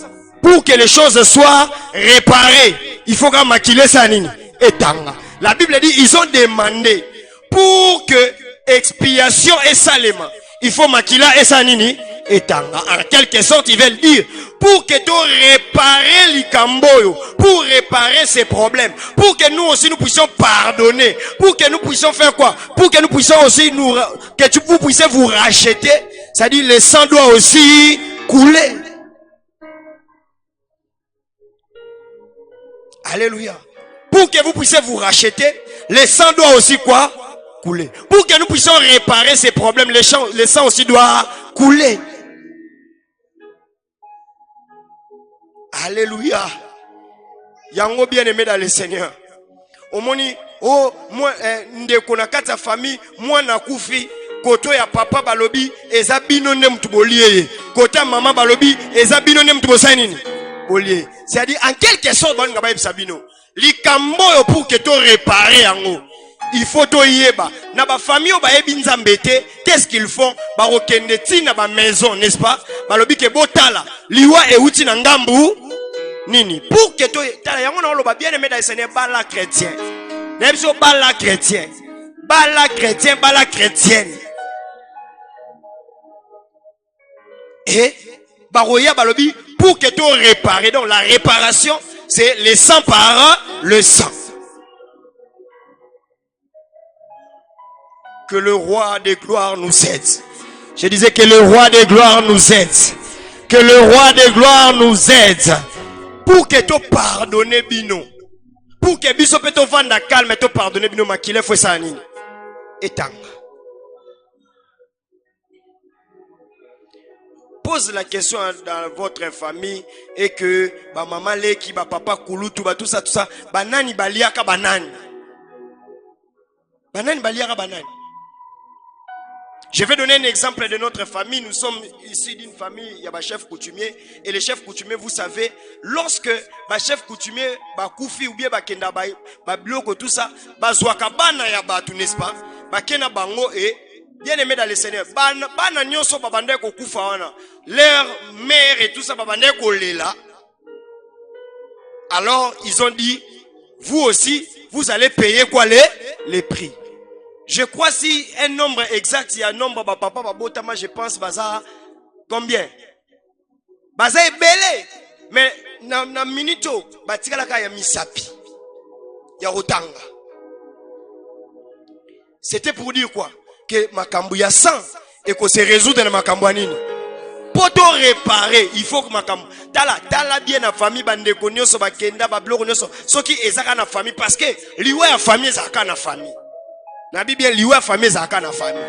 pour que les choses soient réparées, il faut qu'on maquille ça nini etanga. La Bible dit ils ont demandé pour que expiation et salement, il faut maquiller et ça nini etanga. En quelque sorte, ils veulent dire pour que tu réparer l'ikamboyo, pour réparer ces problèmes, pour que nous aussi nous puissions pardonner, pour que nous puissions faire quoi? Pour que nous puissions aussi vous puissiez vous racheter. Ça dit le sang doit aussi couler. Alléluia. Pour que vous puissiez vous racheter, le sang doit aussi quoi? Couler. Pour que nous puissions réparer ces problèmes, le sang aussi doit couler. Alléluia. Yango bien aimé dans le Seigneur. Omoni, oh, moi, ndeko na kata famille, moi na kufi, koto ya papa balobi, eza bino ne mtubolie. Kota mama balobi, eza bino ne mtubosanini. C'est-à-dire, en quelque sorte, pour que tu répares yango, il faut to yeba. Na ba famille ba yebi nzambete, qu'est-ce qu'ils font? Ba rokende ti na ba maison, n'est-ce pas? Ba lobi ke botala, liwa e uti na ngambu nini. Pour que to tala yango na loba bien aimé dans le Seigneur bala chrétien. N'ebso bala chrétien. Bala chrétien, bala chrétienne. Et baroya balobi pour que tu répares. Donc la réparation, c'est le sang par le sang. Que le roi des gloires nous aide. Je disais que le roi des gloires nous aide. Que le roi des gloires nous aide. Pour que tu pardonnes bino. Pour que biso peut te vendre calme et te pardonner bino makile faut ça nini. Etanga. Pose la question dans votre famille et que ba maman leki ba papa kulutu ba tout ça banani baliaka banani baliaka banani. Je vais donner un exemple de notre famille. Nous sommes ici d'une famille, il y a un chef coutumier et le chef coutumier, vous savez, lorsque ba chef coutumier ba koufi ou bien ba kenda ba bloko tout ça, ba zwaka bana ya batu, n'est-ce pas? Ba kena bango et bien aimé dans le Seigneur, bana nyonso babande ko kufa wana, leur mère et tout ça babande ko lela. Alors ils ont dit, vous aussi, vous allez payer quoi les prix. Je crois si un nombre exact, il y a un nombre papa babotama, je pense baza combien? Baza est belé, mais na minito batika la kaya misapi ya rotanga. C'était pour dire quoi? Que makambu ya sang et que se résoudre dans makambu nini pour te réparer, il faut que ma cam tala bien la famille bande konyoso ba kenda ba bloko nyoso soki ezaka na famille parce que liwa ya famille ezaka na famille. Na Bible liwa famille ezaka na famille.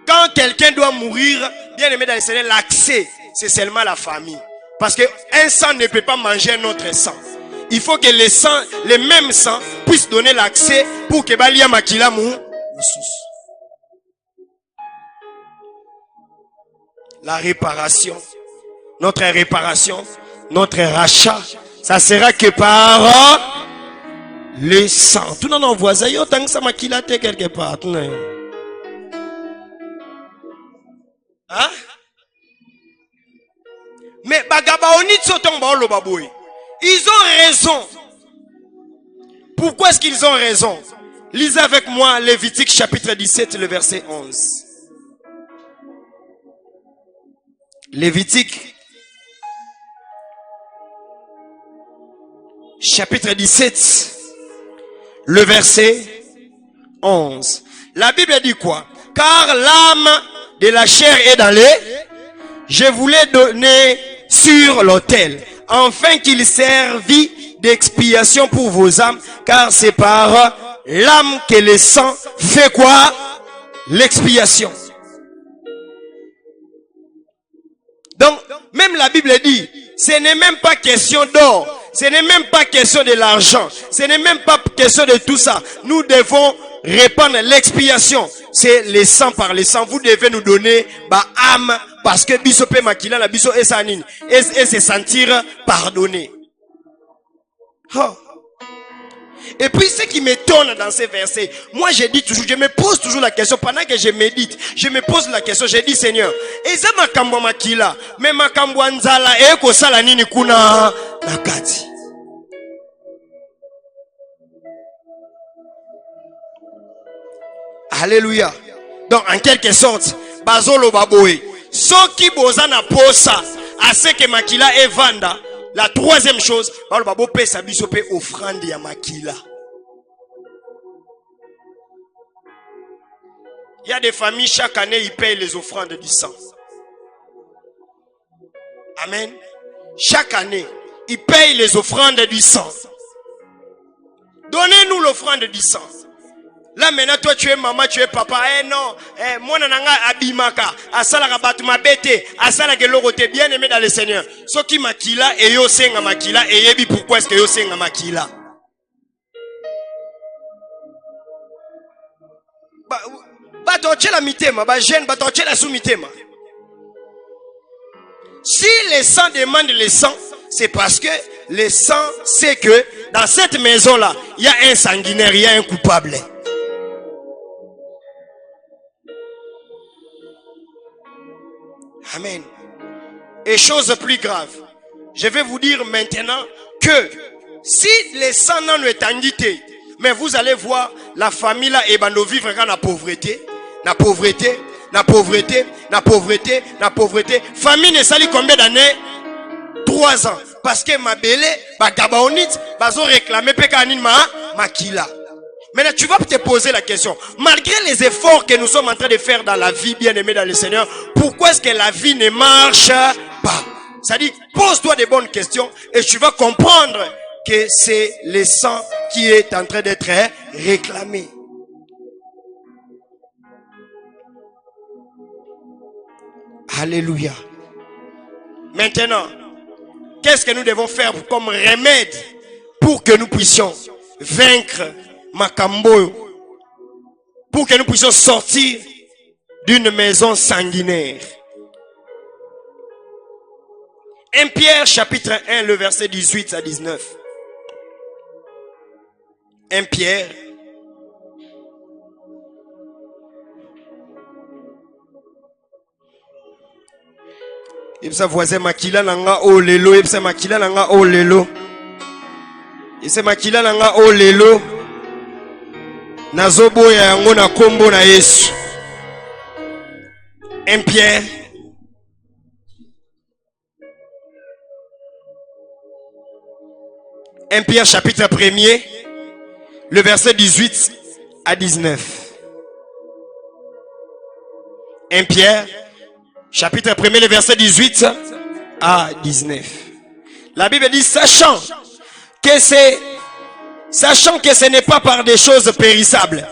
Quand quelqu'un doit mourir, bien aimé dans le Seigneur, l'accès c'est seulement la famille parce que un sang ne peut pas manger un autre sang. Il faut que les mêmes sangs puissent donner l'accès pour que balia makila mou. La réparation, notre rachat, ça sera que par le sang. Tout le monde voisin, yo tant que ça makila te quelque part. Hein? Mais bagabaoni tsotong ba lo baboy. Ils ont raison. Pourquoi est-ce qu'ils ont raison? Lisez avec moi Lévitique chapitre 17, le verset 11. Lévitique chapitre 17, le verset 11. La Bible dit quoi? Car l'âme de la chair est dans les... Je voulais donner sur l'autel, afin qu'il servit d'expiation pour vos âmes, car c'est par l'âme que le sang fait quoi? L'expiation. Donc, même la Bible dit, ce n'est même pas question d'or, ce n'est même pas question de l'argent, ce n'est même pas question de tout ça. Nous devons répandre l'expiation. C'est le sang par le sang. Vous devez nous donner âme, parce que biso pe makila la biso esanine et se sentir pardonné. Oh. Et puis ce qui m'étonne dans ces versets, moi je me pose toujours la question pendant que je médite, je me pose la question, je dis Seigneur, eza makambo makila, mais makambo nzala e ko sala nini kuna nakati. Alléluia. Donc en quelque sorte, bazolo baboy, soki bozana posa, à ce que makila e vanda. La troisième chose, offrande ya makila. Il y a des familles, chaque année, ils payent les offrandes du sang. Amen. Chaque année, ils payent les offrandes du sang. Donnez-nous l'offrande du sang. Là maintenant, toi tu es maman, tu es papa. Eh non, moi nanga abimaka, asala kabatu mabete, asala keloko te bien aimé dans le Seigneur. Soki makila et yo senga makila et yebi pourquoi est-ce que yo senga makila? Batochela mitema, ba jeune batochela sous mitema. Si les sangs demandent le sang, c'est parce que le sang sait que dans cette maison-là, il y a un sanguinaire, il y a un coupable. Amen. Et chose plus grave, je vais vous dire maintenant que si les sangs n'ont pas été, mais vous allez voir la famille là et bando vivre dans la pauvreté, la pauvreté, la pauvreté, la pauvreté, la pauvreté. Famille ne sali combien d'années? 3 ans. Parce que ma belle, ba gabaonit, bazo réclamer pekanin makila. Maintenant, tu vas te poser la question. Malgré les efforts que nous sommes en train de faire dans la vie, bien aimée dans le Seigneur, pourquoi est-ce que la vie ne marche pas? C'est-à-dire, pose-toi des bonnes questions et tu vas comprendre que c'est le sang qui est en train d'être réclamé. Alléluia. Maintenant, qu'est-ce que nous devons faire comme remède pour que nous puissions vaincre Makambo, pour que nous puissions sortir d'une maison sanguinaire? 1 Pierre chapitre 1, le verset 18 à 19. 1 Pierre Ibsa voisin makila nanga o lelo, ibsa makila nanga o lelo. Ibsa makila nanga o lelo. Nazobo ya yango na kombo na Yesu. 1 Pierre chapitre 1er, le verset 18 à 19. 1 Pierre chapitre 1er, le verset 18 à 19. La Bible dit, sachant que ce n'est pas par des choses périssables,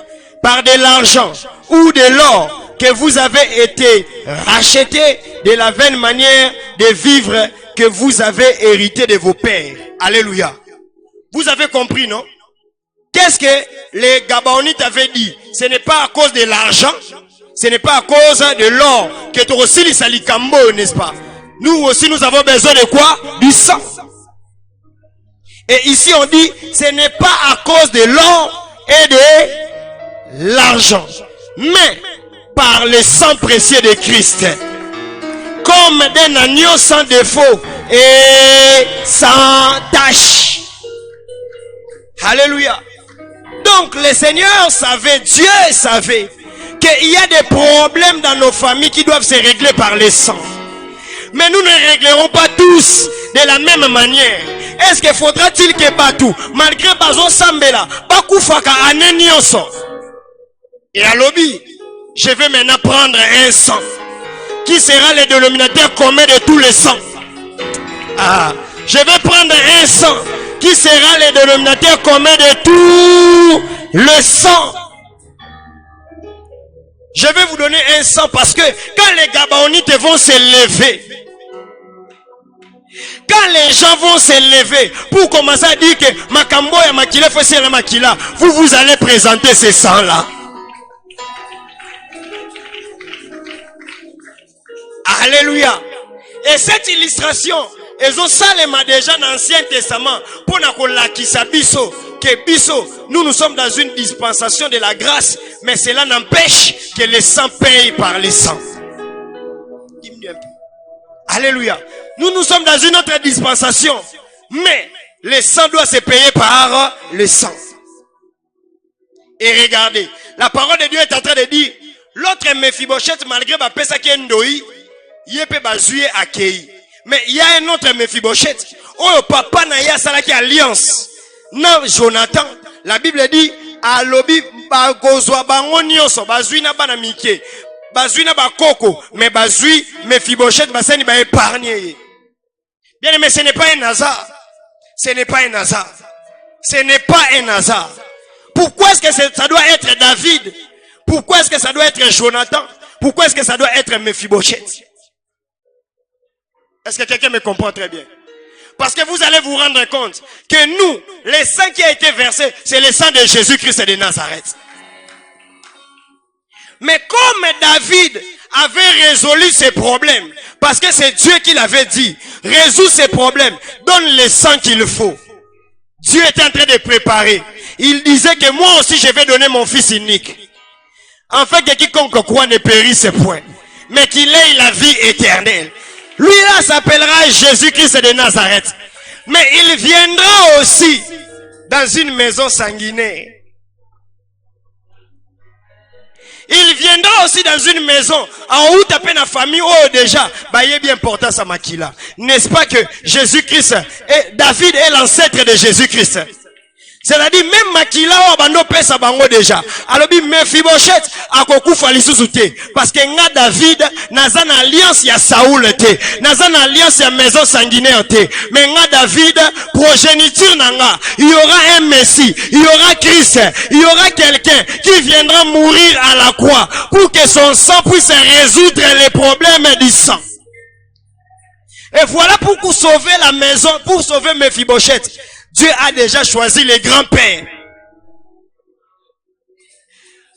par de l'argent ou de l'or que vous avez été rachetés de la vaine manière de vivre que vous avez hérité de vos pères. Alléluia. Vous avez compris, non? Qu'est-ce que les Gabaonites avaient dit? Ce n'est pas à cause de l'argent, ce n'est pas à cause de l'or que tu aussi les salikambo, n'est-ce pas? Nous aussi, nous avons besoin de quoi? Du sang. Et ici, on dit, ce n'est pas à cause de l'or et de l'argent, mais par le sang précieux de Christ, comme d'un agneau sans défaut et sans tache. Alléluia. Donc, le Seigneur savait, Dieu savait, qu'il y a des problèmes dans nos familles qui doivent se régler par le sang. Mais nous ne réglerons pas tous de la même manière. Est-ce qu'il faudra-t-il que Batou, malgré Bazon Sambela, Bakoufaka Anenioso, et à l'objet, je vais maintenant prendre un sang qui sera le dénominateur commun de tous les sangs. Je vais prendre un sang qui sera le dénominateur commun de tout le sang. Je vais vous donner un sang parce que quand les Gabaonites vont se lever, quand les gens vont se lever pour commencer à dire que Makambo et Makila faut la Makila, vous allez présenter ce sang-là. Alléluia. Et cette illustration, ils ont ça déjà dans l'Ancien Testament pour la biso, que biso, nous sommes dans une dispensation de la grâce, mais cela n'empêche que le sang paye par le sang. Alléluia. Nous sommes dans une autre dispensation, mais le sang doit se payer par le sang. Et regardez, la parole de Dieu est en train de dire, l'autre Mephibosheth, malgré ma pesa qui est ndoi, il peut bazuer à Kei. Mais il y a un autre Mephibosheth. Oh, papa na ya salaki alliance. Non, Jonathan, la Bible dit, alobi bagozwa bango nyonso, bazui na bana mike, bazui na bakoko, mais bazui Mephibosheth baseni ba épargner. Bien aimé, ce n'est pas un hasard. Ce n'est pas un hasard. Ce n'est pas un hasard. Pourquoi est-ce que ça doit être David? Pourquoi est-ce que ça doit être Jonathan? Pourquoi est-ce que ça doit être Mephibosheth? Est-ce que quelqu'un me comprend très bien? Parce que vous allez vous rendre compte que nous, le sang qui a été versé, c'est le sang de Jésus-Christ de Nazareth. Mais comme David avait résolu ses problèmes, parce que c'est Dieu qui l'avait dit, résous ses problèmes, donne le sang qu'il faut. Dieu était en train de préparer. Il disait que moi aussi je vais donner mon fils unique. Afin que quiconque croit ne périsse point, mais qu'il ait la vie éternelle. Lui là s'appellera Jésus-Christ de Nazareth. Mais il viendra aussi dans une maison sanguinaire. Il viendra aussi dans une maison en où tapé la famille, oh déjà, bah il est bien portant sa makila. N'est-ce pas que Jésus-Christ, et David est l'ancêtre de Jésus-Christ? C'est-à-dire même makila ou abando pesa bango déjà. Alors bi Mephibosheth akokufa lisusu te parce que nga David naza na alliance ya Saoul te, naza na alliance ya maison sanguinaire te. Mais nga David progéniture nanga, il y aura un Messie, il y aura Christ, il y aura quelqu'un qui viendra mourir à la croix pour que son sang puisse résoudre les problèmes du sang. Et voilà pour sauver la maison, pour sauver Mephibosheth. Dieu a déjà choisi les grands-pères.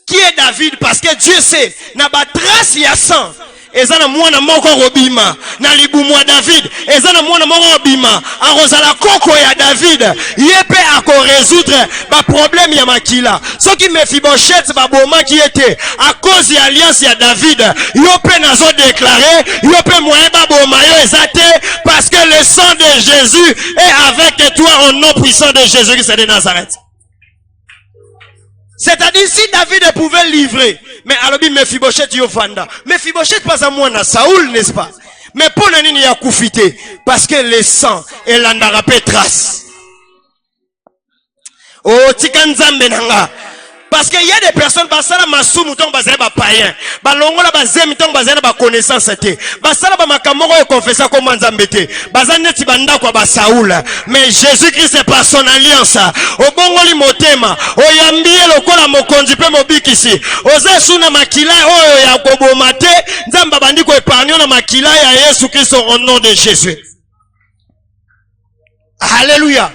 Qui est David? Parce que Dieu sait, n'a pas trace ya sang. Ezana mwana moko robima na libumwa David. Ezana mwana moko robima arozala koko ya David. Yepe ako résoudre ba problème ya makila. Ce qui Mephibosheth ba boma qui était à cause ya alliance ya David. Yope nazo déclaré, yope moeba boma yo ezate parce que le sang de Jésus est avec toi au nom puissant de Jésus-Christ de Nazareth. C'est-à-dire si David pouvait livrer, mais alors Mephibosheth yofanda. Mephibosheth pas à moi na Saoul, n'est-ce pas? Mais pour le nini ya koufité, parce que le sang est l'andarapé trace. Oh tikanzambe nanga. Parce qu'il y a des personnes, basala masumu tong bazala ba païen, balongola bazemi tong bazala ba connaissance te, basala ba makamoko e confessa comme nzambe te, bazane ti banda kwa ba Saoul, mais Jésus-Christ c'est par son alliance, obongoli motema, oyambie lokola mokonzi pe mobikisi, oza suna makila oyo ya koboma te, nzamba bandi ko épargner na makila ya Yesu Christ au nom de Jésus. Alléluia.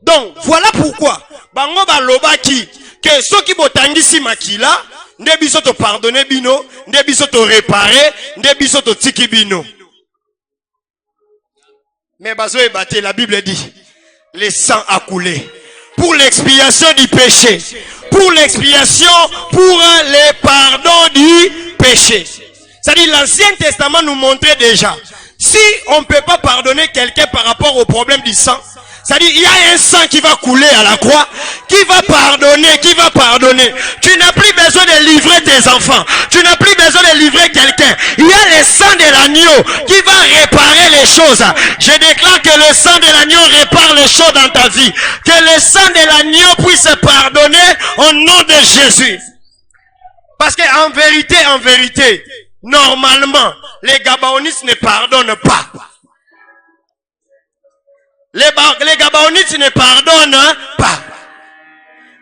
Donc voilà pourquoi bango balobaki que ceux qui botangisi makila nde biso to pardonner bino, nde biso to réparer, nde biso to tiki bino. Mais bazo ebate, la Bible dit le sang a coulé pour l'expiation du péché, pour l'expiation, pour le pardon du péché. C'est-à-dire l'Ancien Testament nous montrait déjà, si on ne peut pas pardonner quelqu'un par rapport au problème du sang, c'est-à-dire, il y a un sang qui va couler à la croix, qui va pardonner, qui va pardonner. Tu n'as plus besoin de livrer tes enfants. Tu n'as plus besoin de livrer quelqu'un. Il y a le sang de l'agneau qui va réparer les choses. Je déclare que le sang de l'agneau répare les choses dans ta vie. Que le sang de l'agneau puisse pardonner au nom de Jésus. Parce qu'en vérité, normalement, les Gabaonites ne pardonnent pas. Les Gabaonites ne pardonnent pas.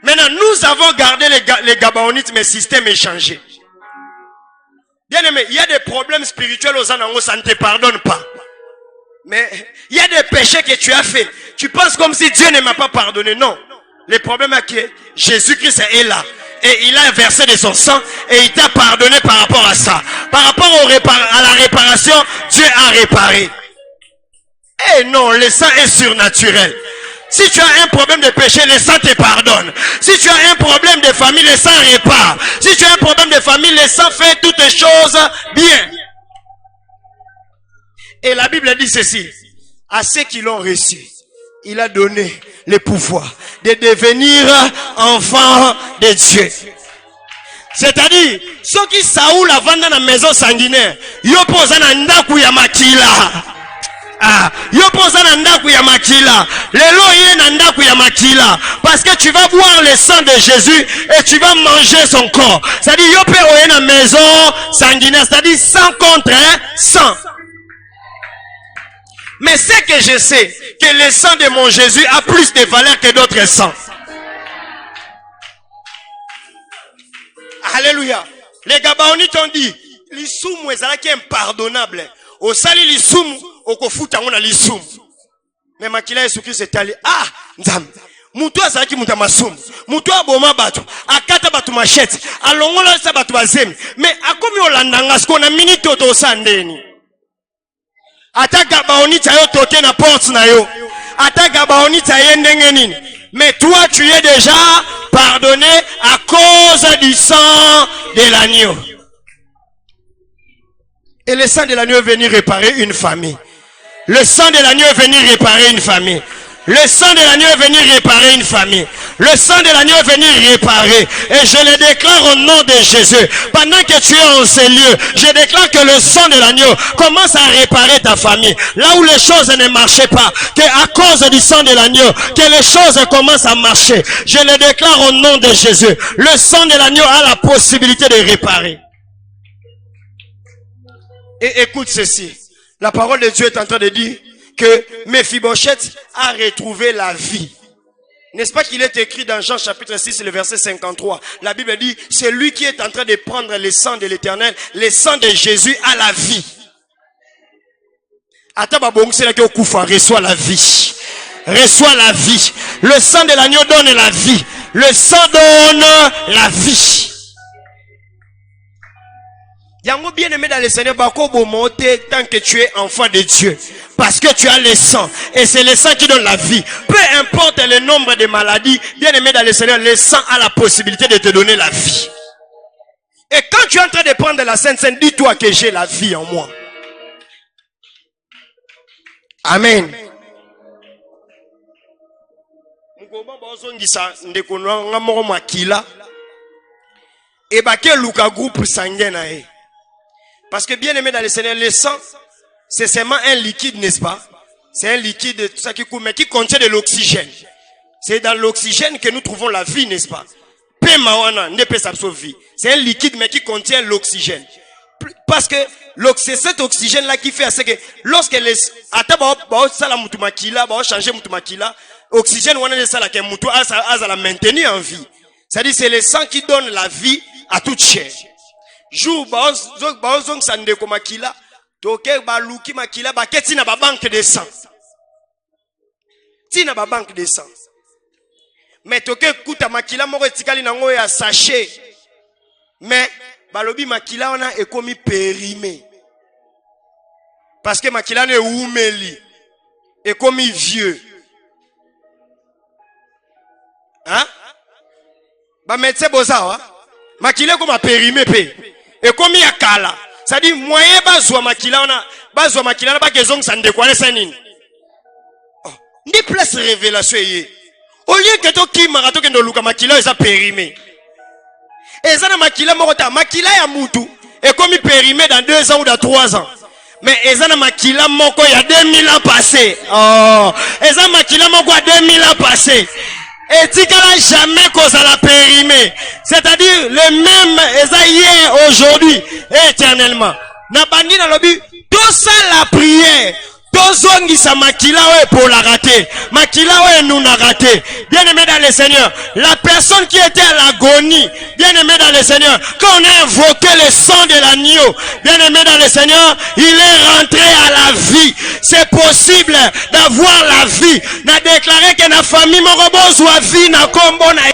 Maintenant, nous avons gardé les Gabaonites, mais le système est changé. Bien aimé, il y a des problèmes spirituels aux anangos, ça ne te pardonne pas. Mais il y a des péchés que tu as fait. Tu penses comme si Dieu ne m'a pas pardonné. Non. Le problème est que Jésus-Christ est là. Et il a versé de son sang et il t'a pardonné par rapport à ça. Par rapport à la réparation, Dieu a réparé. Eh non, le sang est surnaturel. Si tu as un problème de péché, le sang te pardonne. Si tu as un problème de famille, le sang répare. Si tu as un problème de famille, le sang fait toutes les choses bien. Et la Bible dit ceci. À ceux qui l'ont reçu, il a donné le pouvoir de devenir enfants de Dieu. C'est-à-dire, ceux qui Saoul a vendu dans la maison sanguinaire, yo posa na ndaku ya makila. Ah, yo posa na ndaku ya makila. Lelo yé na ndaku ya makila. Parce que tu vas boire le sang de Jésus et tu vas manger son corps. C'est-à-dire, yo pe oye na maison sanguinaire. C'est-à-dire, sang contre sang. Mais c'est que je sais que le sang de mon Jésus a plus de valeur que d'autres sangs. Alléluia. Les Gabaonites ont dit, l'isumu est impardonnable. Au sali l'isumu, au kofuta on a l'isumu. Mais makila Yesu Christ est allé, ah, nzam. Mutu azaki muta masumu. Mutu aboma batu. Akata batu machete. Alongola sa batu bazemi. Mais akomi olandanga sko na minute oto sandeni. Ata Gabaonite yo toke na porte na yo. Ata Gabaonite yendenge nini. Mais toi tu es déjà pardonné à cause du sang de l'agneau. Et le sang de l'agneau est venu réparer une famille. Le sang de l'agneau est venu réparer une famille. Le sang de l'agneau est venu réparer une famille. Le sang de l'agneau est venu réparer. Et je le déclare au nom de Jésus. Pendant que tu es en ces lieux, je déclare que le sang de l'agneau commence à réparer ta famille. Là où les choses ne marchaient pas, que à cause du sang de l'agneau, que les choses commencent à marcher. Je le déclare au nom de Jésus. Le sang de l'agneau a la possibilité de réparer. Et écoute ceci. La parole de Dieu est en train de dire que Mephibosheth a retrouvé la vie. N'est-ce pas qu'il est écrit dans Jean chapitre 6, le verset 53. La Bible dit, c'est lui qui est en train de prendre le sang de l'Éternel, le sang de Jésus à la vie. Reçois la vie. Reçois la vie. Le sang de l'agneau donne la vie. Le sang donne la vie. Yango bien aimé dans le Seigneur, tant que tu es enfant de Dieu. Parce que tu as le sang. Et c'est le sang qui donne la vie. Peu importe le nombre de maladies, bien aimé dans le Seigneur, le sang a la possibilité de te donner la vie. Et quand tu es en train de prendre la Sainte Seine, dis-toi que j'ai la vie en moi. Amen. Et baké luka groupe sanguin na e. Parce que bien aimé dans le Seigneur, le sang, c'est seulement un liquide, n'est-ce pas? C'est un liquide, tout ça qui coule, mais qui contient de l'oxygène. C'est dans l'oxygène que nous trouvons la vie, n'est-ce pas? C'est un liquide mais qui contient l'oxygène. Parce que c'est cet oxygène-là qui fait à ce que lorsque les oxygène la maintenir en vie. C'est-à-dire c'est le sang qui donne la vie à toute chair. Jour sande ko makila toke baluki makila baketi na ba banque de sang. Tina ba banque de sang. Mais toke kuta makila moko etikali nango ya sachet. Mais balobi makila ona ekomi périmé. Parce que makila ne oumeli ekomi vieux. Hein? Ba médecin bozawa makila koma périmé pe. Ekomi akala. Ça dit moyen bazwa makila ona bazwa makila na ba kezong sande kwa nini. Oh, ndi place révélation yé. Au lieu que to ki marato ke ndoluka makila eza périmé. Eza na makila mokota makila ya mutu ekomi périmé dans 2 ans ou dans 3 ans. Mais eza na makila moko ya 2000 ans passé. Oh, eza makila moko ya 2000 ans passé. Et tikala jamais kozala périmé. C'est-à-dire le même eza hier, aujourd'hui, éternellement. Na bandi na lobi, tout ça la prière. Tozongisa makila we pour la rater. Makila we nous n'a raté. Bien aimé dans le Seigneur, la personne qui était à l'agonie, bien aimé dans le Seigneur, quand on a invoqué le sang de l'agneau, bien aimé dans le Seigneur, il est rentré à la vie. C'est possible d'avoir la vie. N'a déclaré que na famille morobozwa vie na kombo na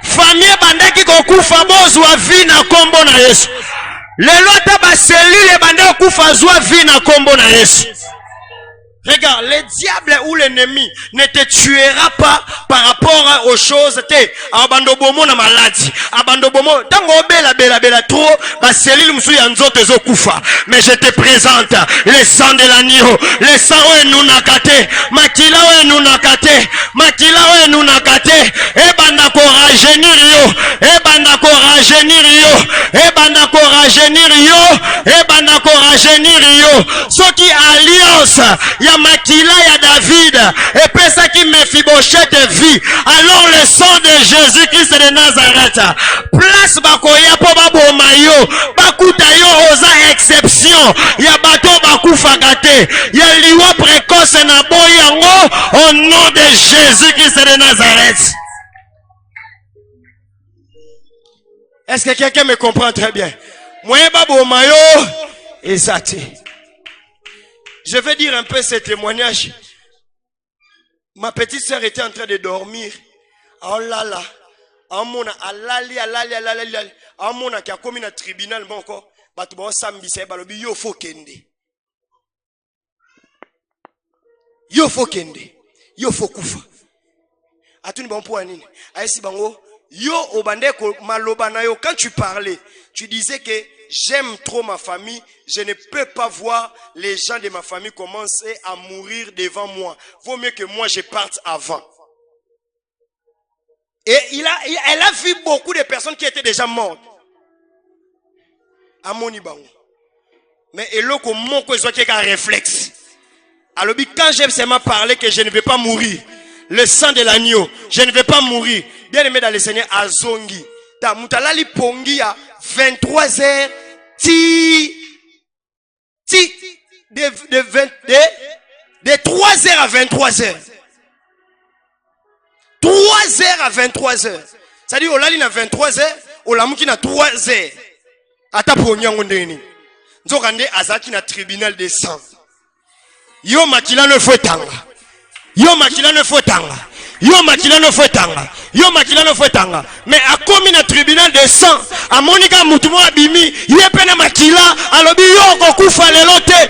famille bandeki kokufa bozwa vie na kombo na Yesu. Les lois ba cellule bande kufa zwa vie na kombo na Yesu. Regarde, le diable ou l'ennemi ne te tuera pas par rapport aux choses. Abandobomo na maladie. Abandobomo. Tango bela trop. Ba cellule musu ya nzoto zo kufa. Mais je te présente le sang de l'agneau. Le sang we nous nakate. Makila we nous nakate. Makila we nous nakate. E banda ko rajeunir yo. E banda ko rajeunir yo. E banda ko rajeunir yo. E banda ko rajeunir yo. Ce qui alliance ya makila ya David et puis ça qui Mephibosheth vie. Alors le sang de Jésus-Christ de Nazareth place bakoya po baboma yo bakuta yo oza exception ya bato bakufa te ya liwa précoce na boyango au nom de Jésus-Christ de Nazareth. Est-ce que quelqu'un me comprend très bien? Moi baboma yo ezate. Je vais dire un peu ce témoignage. Ma petite sœur était en train de dormir. Oh là là. Amona alali. Amona qui a commis un tribunal bon encore. Batubo sambisa balobi yo fo kende. Yo fo kende. Yo fo kufa. Atuni bon pour nini? Aisi bango yo obande ko maloba na yo quand tu parlais, tu disais que j'aime trop ma famille, je ne peux pas voir les gens de ma famille commencer à mourir devant moi. Vaut mieux que moi je parte avant. Et elle a vu beaucoup de personnes qui étaient déjà mortes. Amoni bango. Mais eloko moko zo qui a un réflexe. Alors quand j'aime seulement parler que je ne vais pas mourir, le sang de l'agneau, je ne vais pas mourir. Bien aimé dans le Seigneur azongi. Ta mutalali pongi à 23h de 3h à 23h. 3h à 23h. C'est-à-dire on l'a à 23h, on l'a mouki na 3h. Ata ponyango ndeni. Nzokande azaki na tribunal de sang. Yo makila ne faut tanga. Yo makila ne faut tanga. Yo makila no fetanga. Yo makila no fetanga. Mais a commis na tribunal de sang. A monika mutumo abimi. Ye pena makila. Alobi yo kokufa lelote.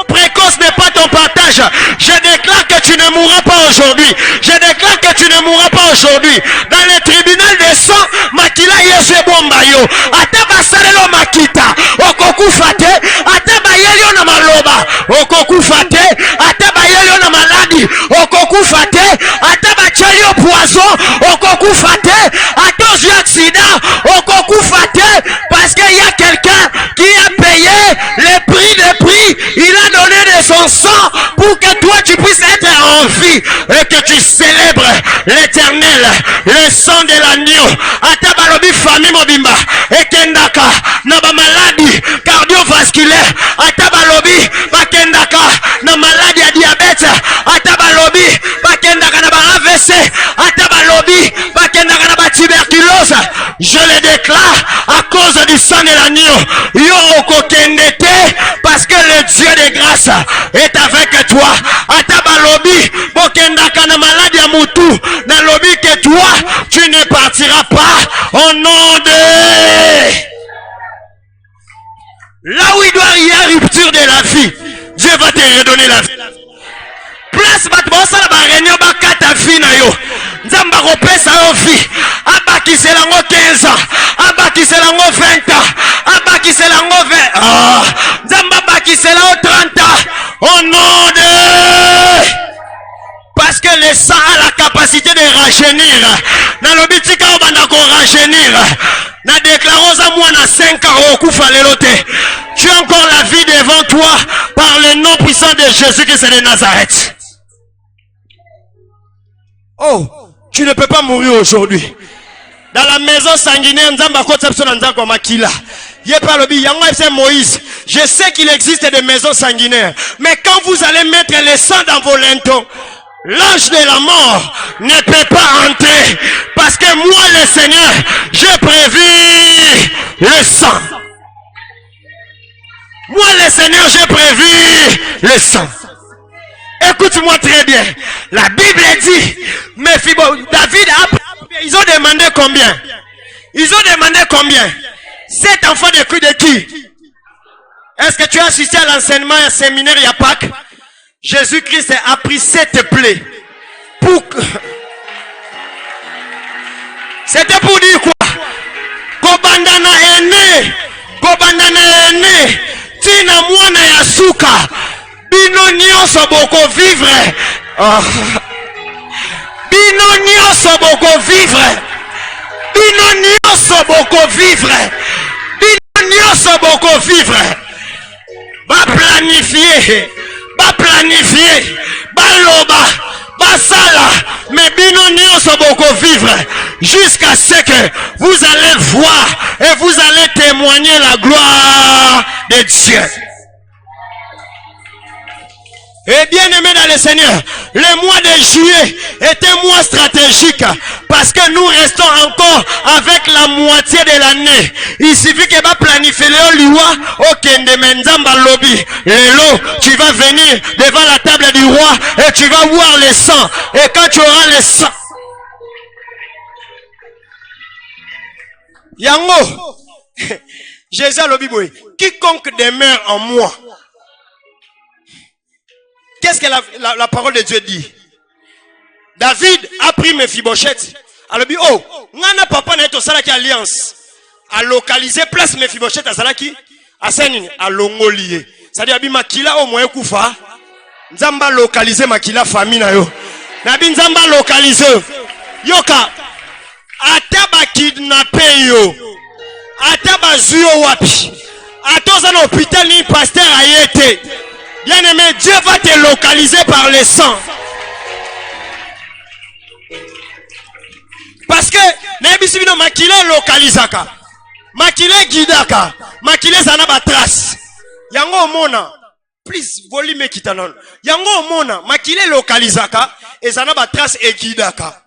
Précoce n'est pas ton partage. Je déclare que tu ne mourras pas aujourd'hui. Je déclare que tu ne mourras pas aujourd'hui. Dans le tribunal de sang, makila yesu bombayo. Ataba salelo makita. Okokufate. Ataba yelio na maloba. Okokufate. Ataba yelio na maladi. Okokufate. Ataba chelio poison. Okokufate. Attention accident. Okokufate. Parce qu'il y a quelqu'un qui a payé le prix des prix. Il a donné de son sang pour que toi tu puisses être en vie et que tu célèbres l'Éternel, le sang de l'agneau. Ata balobi famille mobimba ekendaka na ba maladie cardiovasculaire. Ata balobi bakendaka na maladie ya diabète. Ata balobi bakendaka na ba AVC. Ata balobi bakendaka na ba tuberculose. Je le déclare à cause du sang de l'agneau. Yo okokendete parce que le Dieu de grâce est avec toi. Ata balobi bokendaka na maladie ya mutu. Na lobi que toi tu ne partiras pas au nom de... Là où il doit y avoir rupture de la vie, Dieu va te redonner la vie. Place batbosa la réunion bakata vie na yo. Nzamba kopesa yo vie. Abakisela ngo 15 ans, abakisela ngo 20 ans, abakisela ngo 20 ans. Nzamba bakisela ngo 30 ans. Au nom de... Parce que le sang a la capacité de rajeunir. Dans le but tika obanda ko rajeunir. Na déclarons à moi na 5 ans au kufa lelote. Tu as encore la vie devant toi par le nom puissant de Jésus-Christ de Nazareth. Oh, tu ne peux pas mourir aujourd'hui. Dans la maison sanguinaire, Nzamba Kotsepson Nzamba Makila. Moïse, je sais qu'il existe des maisons sanguinaires, mais quand vous allez mettre le sang dans vos linteaux, l'ange de la mort ne peut pas entrer, parce que moi le Seigneur, j'ai prévu le sang. Moi le Seigneur, j'ai prévu le sang. Écoute-moi très bien. La Bible dit, mais David ils ont demandé combien? Ils ont demandé combien? 7 enfants de cru de qui? Est-ce que tu as assisté à l'enseignement et à séminaire il y a Pâques? Jésus-Christ a pris 7 plaies. C'était pour dire quoi? Kobandana ene. Kobandana ene. Tina mwana ya suka. Bino nyonso boko vivre. Bino nyonso boko vivre. Bino nyonso boko vivre. Bino nyonso boko vivre. Ba planifier. Ba planifier. Ba loba. Ba sala. Mais bino nyonso boko vivre. Jusqu'à ce que vous allez voir et vous allez témoigner la gloire de Dieu. Et bien aimé dans le Seigneur, le mois de juillet est un mois stratégique parce que nous restons encore avec la moitié de l'année. Il suffit que va planifier le liwa au Kendemenzamba lobby. Lelo, tu vas venir devant la table du roi et tu vas voir le sang. Et quand tu auras le sang, Yango, Jésus lobby boy, quiconque demeure en moi. Qu'est-ce que la parole de Dieu dit? David a pris Mephibosheth. Alors dit, oh, ngana papa na eto salaki alliance. A localiser place Mephibosheth à salaki. A senini, a longolier. C'est-à-dire, abi makila au moins kufa. Nzamba localiser makila famille na yo. Nabi nzamba localiser. Yoka. Ataba kidnapper yo. Ataba zuyo wapi. Atoza na hôpital ni pasteur ayete. Bien aimé, Dieu va te localiser par le sang. Parce que, Nebisibino makile localisaka. Makile guidaka. Makile zanaba trace. Yango mona. Please, volume kitanon. Yango mona. Makile localisaka. Et zanaba trace et guidaka.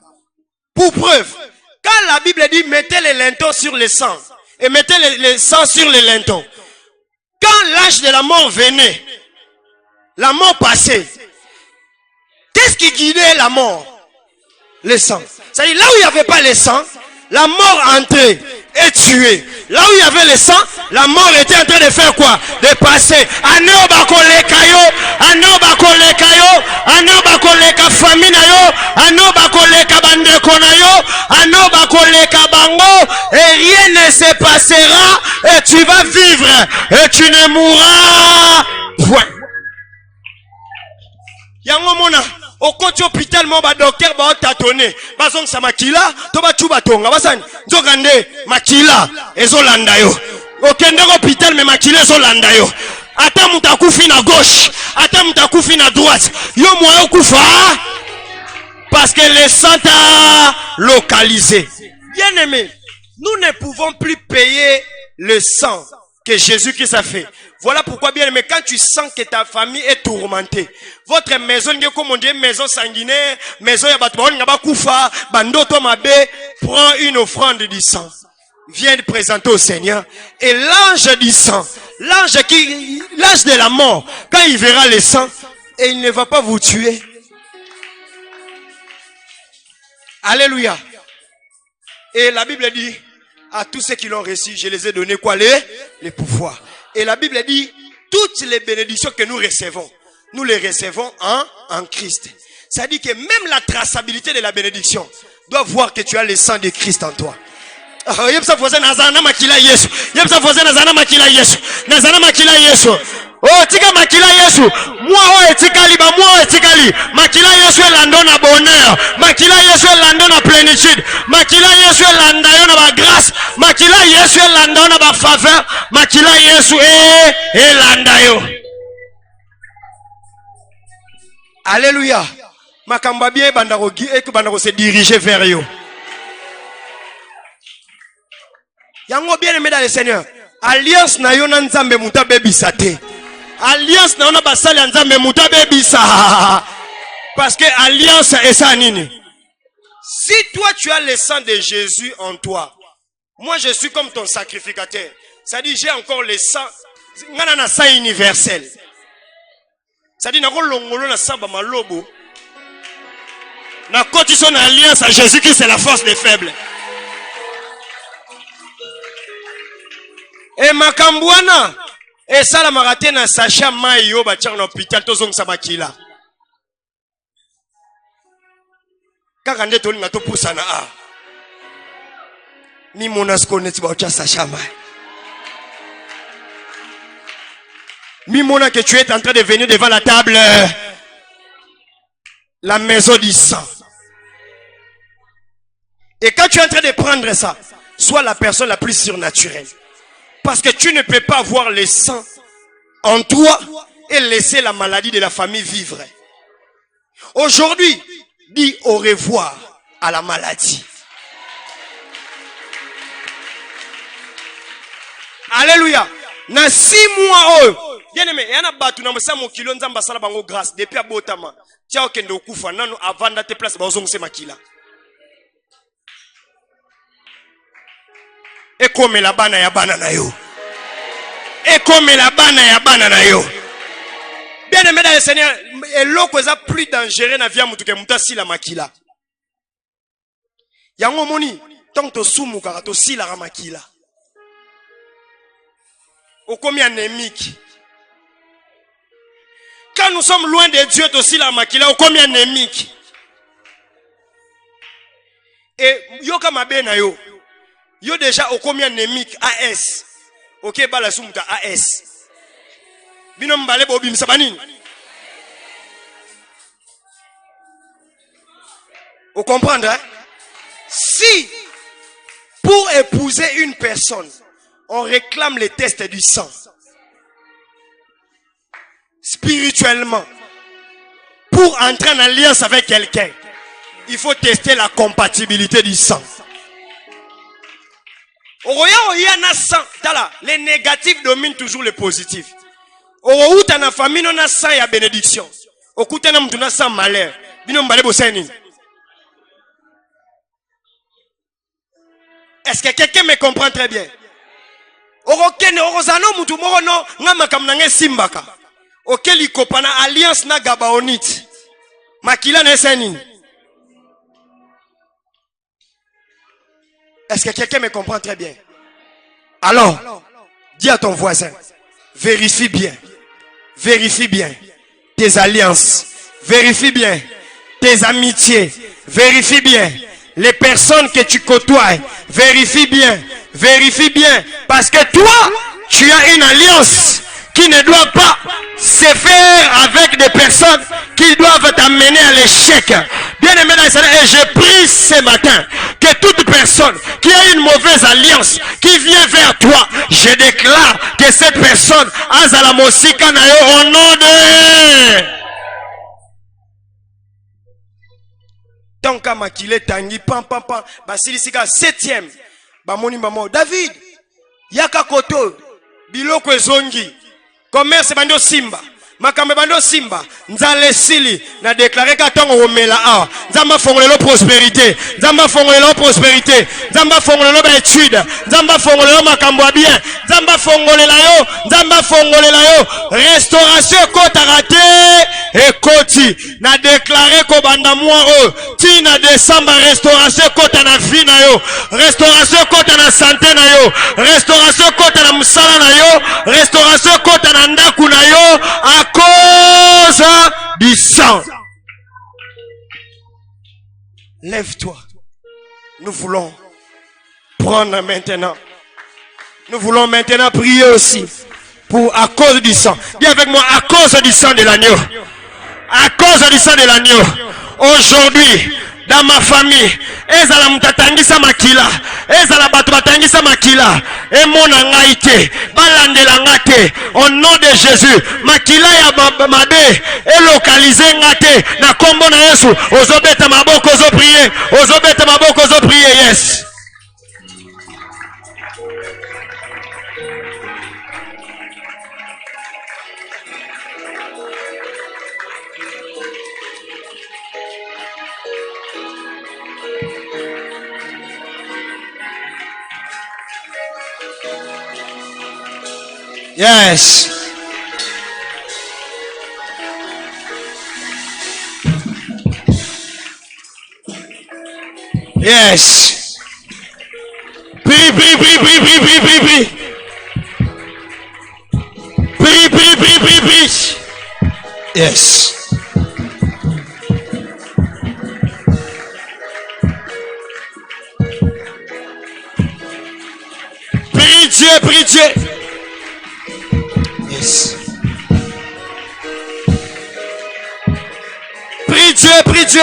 Pour preuve. Quand la Bible dit, mettez les linteaux sur le sang. Et mettez le sang sur les linteaux. Quand l'âge de la mort venait, la mort passée. Qu'est-ce qui guidait la mort? Le sang. C'est-à-dire, là où il n'y avait pas le sang, la mort entrait et tuait. Là où il y avait le sang, la mort était en train de faire quoi? De passer. Aneo bako leka yo, aneo bako leka yo, aneo bako leka famille na yo, aneo bako leka bandeko na yo, aneo bako leka bango, et rien ne se passera, et tu vas vivre, et tu ne mourras point. Yango mona, au côté hôpital, mon docteur va tâtonner. Bazong sa makila, toba chuba tonga. Basani, zogande makila, ezo landa yo. Au kende hôpital, mais makila ezo landa yo. Ata mutakufi na gauche, ata mutakufi na droite. Yo moyo kufa parce que le sang t'a localisé. Bien aimé, nous ne pouvons plus payer le sang que Jésus-Christ a fait. Voilà pourquoi, bien aimé, quand tu sens que ta famille est tourmentée, votre maison, comme on dit, maison sanguinaire, maison yabatouan, yabakufa, bandoto mabe, prends une offrande du sang. Viens présenter au Seigneur. Et l'ange du sang, l'ange de la mort, quand il verra le sang, et il ne va pas vous tuer. Alléluia. Et la Bible dit, à tous ceux qui l'ont reçu, je les ai donné quoi? Les pouvoirs. Et la Bible dit, toutes les bénédictions que nous les recevons en Christ. Ça dit que même la traçabilité de la bénédiction doit voir que tu as le sang de Christ en toi. Yepsa voisin nazana makila Yesu. Yepsa voisin nazana makila Yesu. Nazana makila Yesu. Oh tika makila Yesu. Moi etikali ba moi etikali. Makila Yesu elando na bonheur. Makila Yesu elando na plénitude. Makila Yesu elanda yo na ba grâce. Makila Yesu elanda na ba faveur. Makila Yesu elanda yo. Alléluia. Makamba bien bandarogi et que bandaro se diriger vers yo. Yango bien aimé dans le Seigneur. Alliance na yo na nzambe muta bebisa te. Alliance na ona basali nzambe muta bebisa. Parce que alliance est ça nini. Si toi tu as le sang de Jésus en toi, moi je suis comme ton sacrificateur. Ça dit j'ai encore le sang. Ngana na sang universel. Ça dit na ko longolo na samba malobo. Na koti son alliance à Jésus-Christ c'est la force des faibles. Et makambwana et ça la marate na sacha mayo ba tchang na hôpital tozong sabakila kaka nde tolinga to pousa na a ni monas connaît ba tcha sacha mai mi mona que tu es en train de venir devant la table la maison du sang. Et quand tu es en train de prendre ça, sois la personne la plus surnaturelle. Parce que tu ne peux pas avoir le sang en toi et laisser la maladie de la famille vivre. Aujourd'hui, dis au revoir à la maladie. Alléluia. Na 6 mois oh. Bien aimé, yana batu na msa mo kilo nzamba sala bango grâce depuis abotama. Tia okende okufa nanu avant te place ba ozongse makila. Et comme la bana ya bana na yo. Et comme la bana ya bana na yo. Bien aimé dans le Seigneur, et l'eau est plus dangereux na via mutuke muta si la makila. Yango moni, tant to sumu kaka to si la makila. Au combien anémique. Quand nous sommes loin de Dieu, to si la makila, au combien anémique. Et yo kama bena yo. Yo déjà au combien anémique AS. OK bala sumuta AS. Bino mbale bo bimisa banini. Vous comprenez hein? Si pour épouser une personne, on réclame les tests du sang. Spirituellement, pour entrer en alliance avec quelqu'un, il faut tester la compatibilité du sang. Les négatifs dominent toujours les positifs. Dans la famille, on a sang et bénédiction. Au coup, on a sang malheur. Est-ce que quelqu'un me comprend très bien? Alliance na gabaonite. Makila na seni. Est-ce que quelqu'un me comprend très bien? Alors, dis à ton voisin, vérifie bien tes alliances, vérifie bien tes amitiés, vérifie bien les personnes que tu côtoies, vérifie bien, parce que toi, tu as une alliance qui ne doit pas se faire avec des personnes qui doivent t'amener à l'échec. Bien aimé dans Et je prie ce matin que toute personne qui a une mauvaise alliance, qui vient vers toi, je déclare que cette personne a la mosika na yo au nom de... Tant qu'à makile tangi, pam pam pam, basilisika 7e, bamoni maman, David, yaka koto, biloko ezongi, commerce bando simba. Makambe bando simba nzale sili na déclarer ka tongo omela a nzamba fongolelo prospérité nzamba fongolelo prospérité nzamba fongolelo ba étude nzamba fongolelo makambo bien nzamba fongolela yo restauration kota raté et koti na déclarer ko banda moi ti na décembre restauration kota na vie na yo restauration kota na santé na yo restauration kota na musala na yo restauration kota na ndaku na yo à cause du sang. Lève-toi. Nous voulons prendre maintenant. Nous voulons maintenant prier aussi pour à cause du sang. Dis avec moi, à cause du sang de l'agneau. À cause du sang de l'agneau. Aujourd'hui, dans ma famille, ezala mutatangisa makila, ezala batu batangisa makila, et mon angaite, balandela ngate, au nom de Jésus, makila ya mabe, et localisé ngate, na kombo na Yesu, ozobeta maboko ozo prier, ozobeta maboko ozo prier, yes. Yes. Yes. Prie, prie, prie, prie, prie, prie, prie, prie. Prie, prie, prie, prie, prie. Yes. Prie Dieu, prie Dieu. Yes. Prie Dieu, prie Dieu.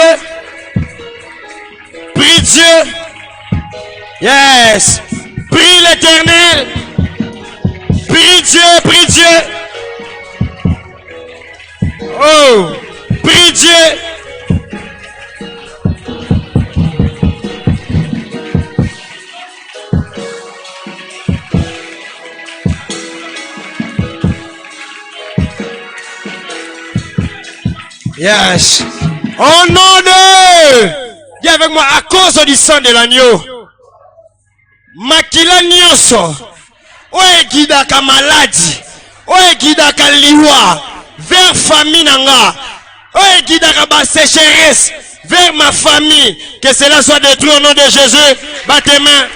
Prie Dieu. Yes. Prie l'Éternel. Prie Dieu, prie Dieu. Oh, prie Dieu. Yes. Oh nom de... Dis avec moi, à cause du sang de l'agneau. Makila nyonso. Oye gidaka maladie. Oye gidaka liwa. Vers famille nanga. Oye gidaka ba sécheresse. Vers ma famille. Que cela soit détruit au nom de Jésus. Batte tes mains.